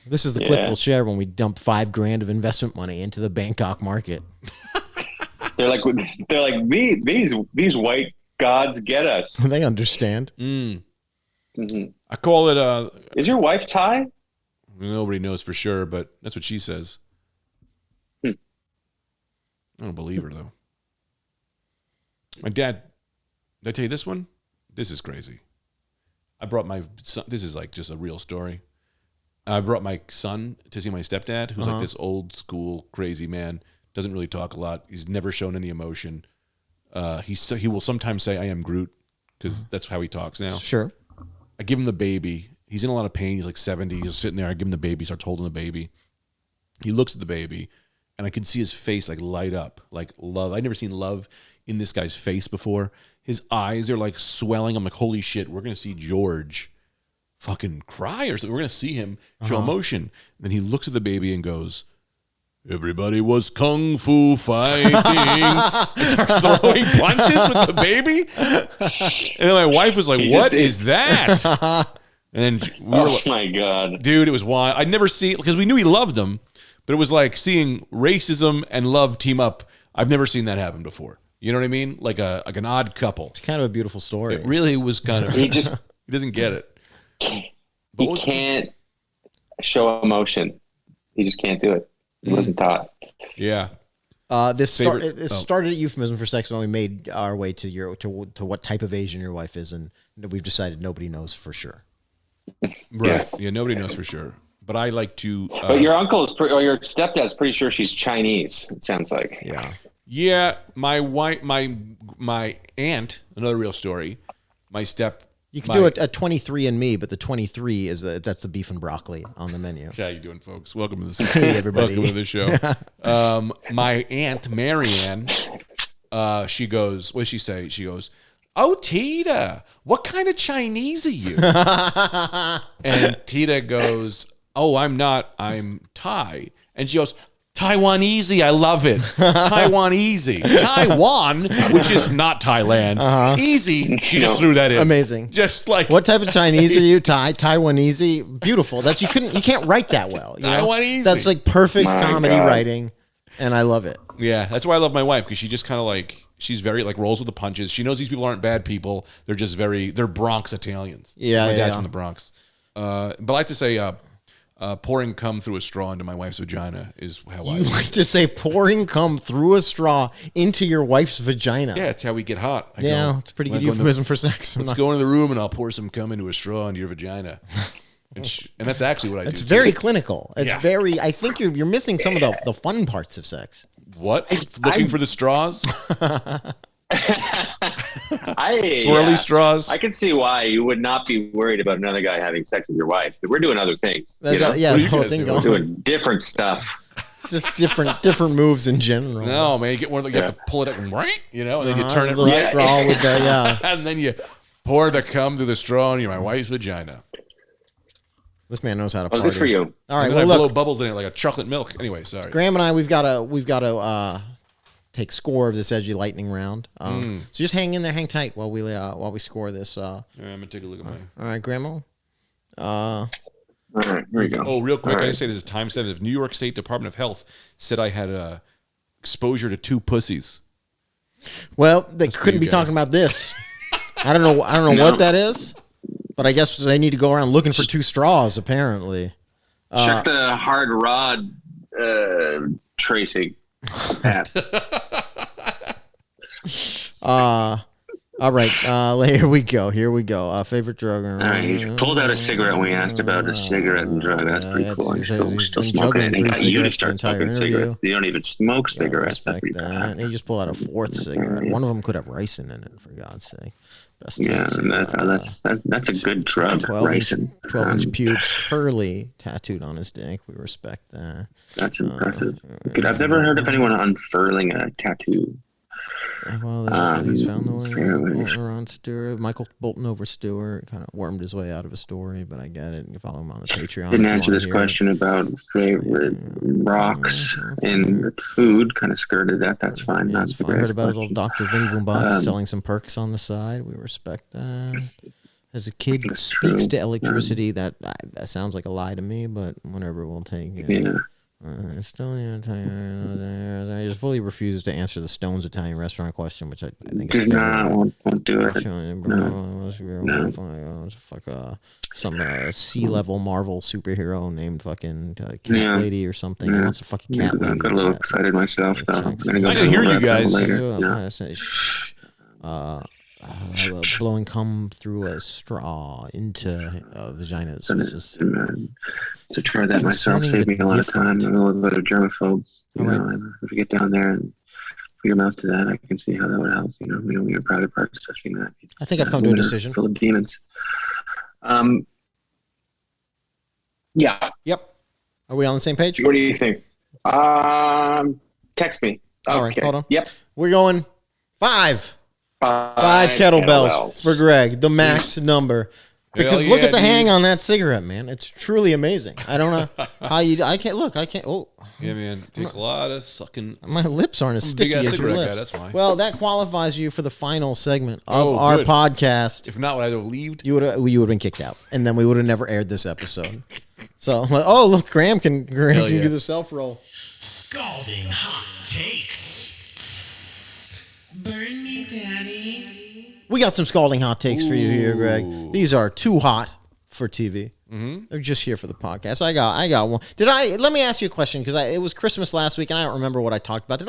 This is the clip we'll share when we dump $5,000 of investment money into the Bangkok market. They're like these white gods get us. They understand. I call it Is your wife Thai? nobody knows for sure, but that's what she says. I don't believe her though. My dad, did I tell you this one? This is crazy. I brought my son, this is like just a real story. I brought my son to see my stepdad, who's like this old school crazy man, doesn't really talk a lot. He's never shown any emotion. He will sometimes say, "I am Groot," because that's how he talks now. Sure. I give him the baby. He's in a lot of pain. He's like 70. He's sitting there. I give him the baby, starts holding the baby. He looks at the baby, and I can see his face like light up, like love. I'd never seen love in this guy's face before. His eyes are like swelling. I'm like, holy shit, we're going to see George fucking cry or something. We're going to see him show emotion. And then he looks at the baby and goes, everybody was kung fu fighting. It starts throwing punches with the baby. And then my wife was like, "What is that?" And then we were like, my God. dude, it was wild. I'd never seen, because we knew he loved them, but it was like seeing racism and love team up. I've never seen that happen before. You know what I mean? Like an odd couple. It's kind of a beautiful story. It really was kind of. He doesn't get it. He can't show emotion. He just can't do it. He wasn't taught. Yeah. This started at Euphemism for Sex when we made our way to what type of Asian your wife is, and we've decided nobody knows for sure. Right. Yeah, nobody knows for sure. But I like to. But your uncle is, or your stepdad's pretty sure she's Chinese. It sounds like. Yeah. Yeah, my wife, my aunt. Another real story. You can do a 23andMe, but the 23 that's the beef and broccoli on the menu. How you doing, folks? Welcome to this. Hey, everybody. Welcome to the show. My aunt Marianne, she goes. What does she say? She goes, "Oh, Tita, what kind of Chinese are you?" And Tita goes, "Oh, I'm not. I'm Thai." And she goes, "Taiwanese, I love it. Taiwanese. Taiwan, which is not Thailand. Easy." She just threw that in. Amazing. Just like, what type of Chinese are you? Taiwanese. Beautiful. That's you can't write that well. You know? Taiwanese. That's like perfect My comedy God. writing, and I love it. yeah, that's why I love my wife, because she just kind of like, she's very like rolls with the punches. She knows these people aren't bad people. They're just they're Bronx Italians. Yeah, my dad's yeah. from the Bronx. But I like to say, pouring cum through a straw into my wife's vagina is how I. You like to say pouring cum through a straw into your wife's vagina. Yeah, it's how we get hot. It's a pretty good euphemism for sex. Let's go into the room and I'll pour some cum into a straw into your vagina. And that's actually what I do. It's very clinical. It's Yeah. very. I think you're missing some of the fun parts of sex. What? Looking for the straws? Swirly straws? I can see why you would not be worried about another guy having sex with your wife. We're doing other things. That's You know? yeah, What do the you whole guys thing do? We're going. doing different stuff. Just different moves in general. No, man. You get one that you have to pull it up and you know, and then you turn it the right, straw with the and then you pour the cum through the straw into my wife's vagina. This man knows how to Well, party. good for you. All right, And well then I blow look, bubbles in it like a chocolate milk. Anyway, sorry. Graham and I, we've got to take score of this edgy lightning round. So just hang in there, hang tight while we score this. Yeah, I'm gonna take a look at mine. All right, Grandma. All right, here we go. Oh, real quick, All I right. just say this is time sensitive. New York State Department of Health said I had exposure to 2 pussies. Well, they couldn't you, be Gary. talking about this. I don't know what that is, but I guess they need to go around looking for 2 straws. Apparently. Check the hard rod tracing app. All right. Here we go. Favorite drug. All right, he's pulled out a cigarette when we asked about a cigarette and drug. That's pretty cool. He's still been smoking juggling it. 3 You cigarettes the start entire smoking interview. cigarettes. You don't even smoke cigarettes. That's Respect pretty that. bad. And he just pulled out a 4th cigarette. One of them could have ricin in it, for God's sake. Best Yeah, takes, that's a good drug. 12-inch Ricin. pubes, curly, tattooed on his dick. We respect that. That's impressive. Good. I've never heard of anyone unfurling a tattoo. Well, he's found the way. Bolton around Stewart. Michael Bolton over Stewart. Kind of wormed his way out of a story, but I get it. You follow him on the Patreon. Didn't answer this question about favorite rocks in food. Kind of skirted that. That's fine. Yeah, That's it's fine. the Heard about a question. little Dr. Vinny Boombox selling some perks on the side. We respect that. As a kid That's speaks true. to electricity, that sounds like a lie to me, but whatever, we'll take it. Yeah. Estonian Italian. I just fully refuses to answer the Stones Italian restaurant question, which I think is fair. Nah, won't do it. Fuck some sea level Marvel superhero named fucking Cat Yeah. Lady or something. He Yeah. wants a fucking Yeah, cat I lady. got a little excited myself, though. I'm gonna go I can down hear the you rabbit hole guys. later. Yeah. I say, shh. Blowing cum through a straw into vaginas. Which is, To try that myself Concerning saved me the a lot of time. different- I'm a little bit of germaphobe. You All right. know, if you get down there and put your mouth to that, I can see how that would help. You know, your private parts touching that. I think I've come to a decision. Full of demons. Yeah. Yep. Are we on the same page? What do you think? Text me. All right, Okay. hold on. Yep. We're going 5. 5 Five kettlebells for Greg. The max number. Because look at the hang on that cigarette, man. It's truly amazing. I don't know how you. I can't look. I can't. Oh, Yeah, man. It takes a lot of sucking. my lips aren't as sticky big-ass as your cigarette lips. guy, that's why. Well, that qualifies you for the final segment of Oh, our good. podcast. If not, would I have leaved? You would have been kicked out, and then we would have never aired this episode. So, like, oh look, Graham can yeah. do the self roll. Scalding hot takes. Burn me, Daddy. We got some scalding hot takes for you here, Greg. Ooh. These are too hot for TV. They're just here for the podcast. I got one. Let me ask you a question, because it was Christmas last week and I don't remember what I talked about.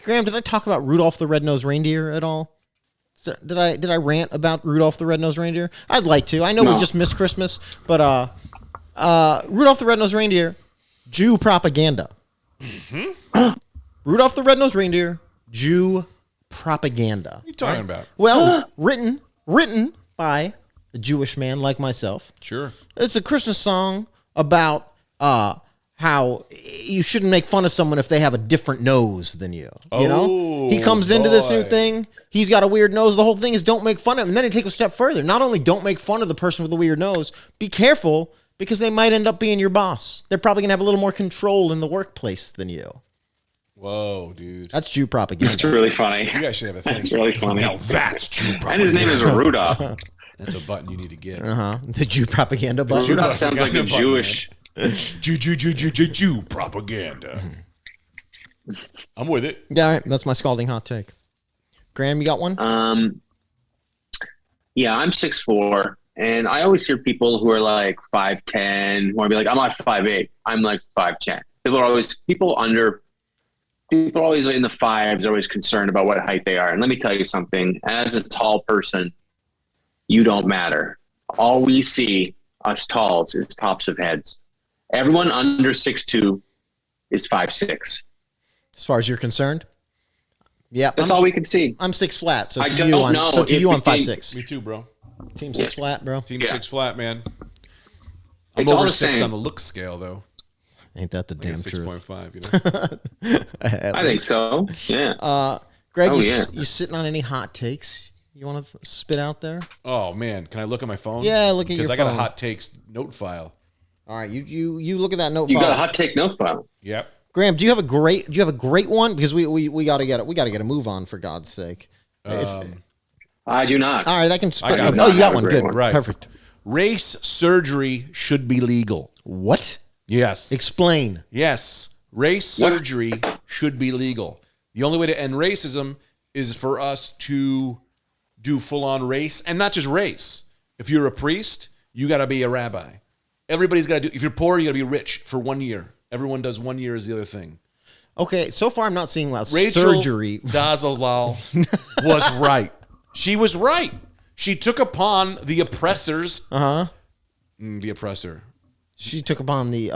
Graham, did I talk about Rudolph the Red-Nosed Reindeer at all? Did I rant about Rudolph the Red-Nosed Reindeer? I'd like to. I know we just missed Christmas, but Rudolph the Red-Nosed Reindeer, Jew propaganda. Rudolph the Red-Nosed Reindeer, Jew propaganda. What are you talking about? Well, written by a Jewish man like myself. Sure. It's a Christmas song about how you shouldn't make fun of someone if they have a different nose than you. You know? He comes into this new boy. thing. He's got a weird nose. The whole thing is don't make fun of him. And then he takes a step further. Not only don't make fun of the person with the weird nose, be careful because they might end up being your boss. They're probably going to have a little more control in the workplace than you. Whoa, dude. That's Jew propaganda. It's really funny. You guys should have a thing. That's really funny. Now that's true. And his name is Rudolph. That's a button you need to get. The Jew propaganda button. Rudolph sounds like a Jewish. Jew propaganda. I'm with it. Yeah, all right. That's my scalding hot take. Graham, you got one? Yeah, I'm 6'4", and I always hear people who are like 5'10", who are be like, I'm not 5'8", I'm like 5'10". People always in the fives are always concerned about what height they are. And let me tell you something, as a tall person, you don't matter. All we see, us talls, is tops of heads. Everyone under 6'2" is 5'6". As far as you're concerned? Yeah. That's all we can see. I'm 6 flat, so I to don't you, I'm, know so to if you, I'm you think- 5'6". Me too, bro. Team 6 flat, bro. Team Yeah. 6 flat, man. I'm It's all over the 6 same. on the look scale, though. Ain't that the Like damn a truth? 6.5, you know? I think so. Yeah. Greg, Oh, you, yeah. you sitting on any hot takes you want to spit out there? Oh, man. Can I look at my phone? Yeah, look at your Because I got a phone. hot takes note file. All right, you look at that note You file. got a hot take note file. Yep. Graham, do you have a great one? Because we got to get it. We got to get a move on, for God's sake. I do not. All right, I can spit. I do Oh, not you got have a one. great Good. one. Right. Perfect. Race surgery should be legal. What? Yes. Explain. Yes. Race surgery should be legal. The only way to end racism is for us to do full-on race, and not just race. If you're a priest, you got to be a rabbi. Everybody's got to do. If you're poor, you got to be rich for 1 year. Everyone does 1 year as the other thing. Okay, so far I'm not seeing Rachel surgery. Dazalal was right. She was right. She took upon the oppressors. The oppressor. She took upon the.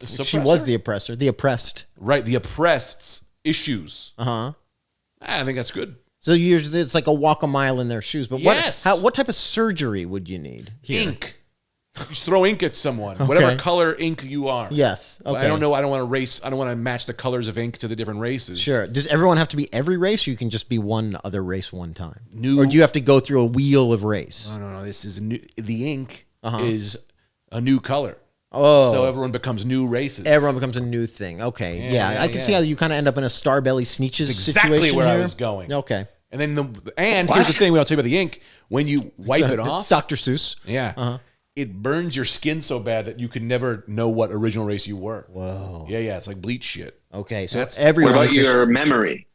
She Suppressor? was the oppressor. The oppressed. Right. The oppressed's issues. Uh-huh. I think that's good. So it's like a walk a mile in their shoes. But Yes. what type of surgery would you need here? Ink. You just throw ink at someone. Whatever color ink you are. Yes. Okay. I don't know. I don't want to race. I don't want to match the colors of ink to the different races. Sure. Does everyone have to be every race, or you can just be one other race one time? New- Or do you have to go through a wheel of race? No. This is new. The ink is a new color. Oh. So everyone becomes new races. Everyone becomes a new thing. Okay. Yeah. I can see how you kind of end up in a Starbelly Sneetches exactly situation where I here. was going. Okay. And then here's the thing we don't tell you about the ink. When you wipe it It's off, Dr. Seuss. yeah, it burns your skin so bad that you can never know what original race you were. Whoa. Yeah, it's like bleach shit. Okay. So That's- What everyone about is just, your memory?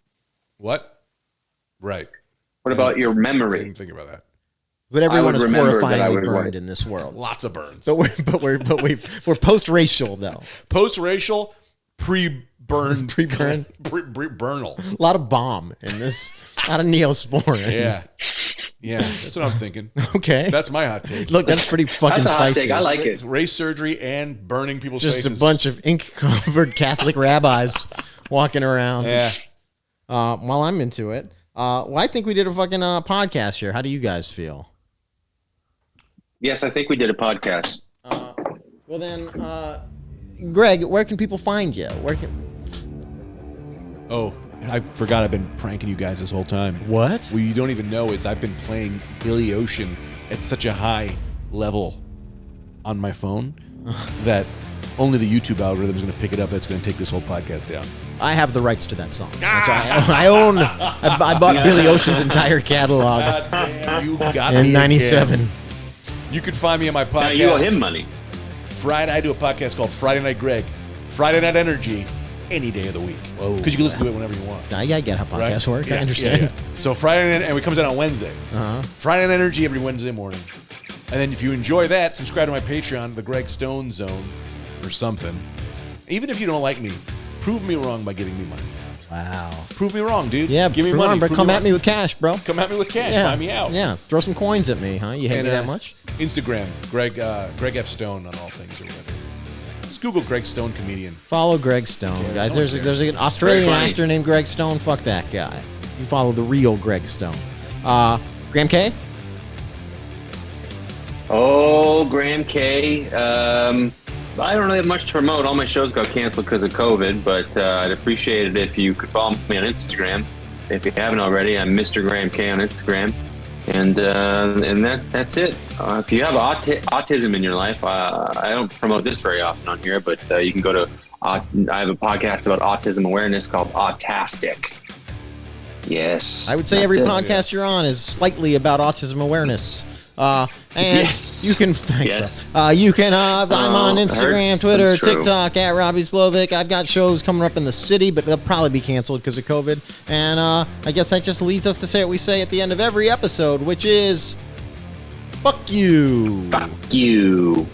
What? Right. What about your I memory? didn't think about that. but everyone I is would remember that I horrifyingly would burned write. in this world. Lots of burns. But we're post-racial though. Post-racial, pre-burned, Pre-burned. burnal. A lot of bomb in this. A lot of Neosporin. Yeah, that's what I'm thinking. Okay. That's my hot take. Look, that's pretty fucking That's a hot spicy. take. I like it. Race surgery and burning people's Just faces. a bunch of ink-covered Catholic rabbis walking around. Yeah. While I'm into it. Well, I think we did a fucking podcast here. How do you guys feel? Yes, I think we did a podcast. Well then, Greg, where can people find you? Oh, I forgot I've been pranking you guys this whole time. What? What you don't even know is I've been playing Billy Ocean at such a high level on my phone that only the YouTube algorithm is going to pick it up. That's going to take this whole podcast down. I have the rights to that song. I own. I bought Billy Ocean's entire catalog God damn, you got in me '97. again. You can find me on my podcast. Now you owe him money. Friday, I do a podcast called Friday Night Greg, Friday Night Energy, any day of the week. Whoa. Because you can listen to it whenever you want. I get how podcasts work. Yeah, I understand. yeah. So Friday Night, and it comes out on Wednesday. Friday Night Energy every Wednesday morning. And then if you enjoy that, subscribe to my Patreon, the Greg Stone Zone, or something. Even if you don't like me, prove me wrong by giving me money. Wow. Prove me wrong, dude. Yeah, give me money. Remember, Prove come me at wrong. me with cash, bro. Come at me with cash. Yeah. Buy me out. Yeah, throw some coins at me, huh? You hate And, me that much? Instagram, Greg F. Stone on all things or whatever. Just Google Greg Stone comedian. Follow Greg Stone, guys. no one There's an Australian Very funny. actor named Greg Stone. Fuck that guy. You follow the real Greg Stone. Graham K? Oh, Graham K. I don't really have much to promote. All my shows got canceled because of COVID, but I'd appreciate it if you could follow me on Instagram. If you haven't already, I'm Mr. Graham K on Instagram. And that's it. If you have autism in your life, I don't promote this very often on here, but you can go to, I have a podcast about autism awareness called Autastic. Yes. I would say that's every it. podcast you're on is slightly about autism awareness. And Yes. you can, thanks, Yes. bro. I'm on it Instagram, hurts, Twitter, but it's true. TikTok, at Robby Slowik. I've got shows coming up in the city, but they'll probably be canceled because of COVID. And I guess that just leads us to say what we say at the end of every episode, which is, fuck you. Fuck you.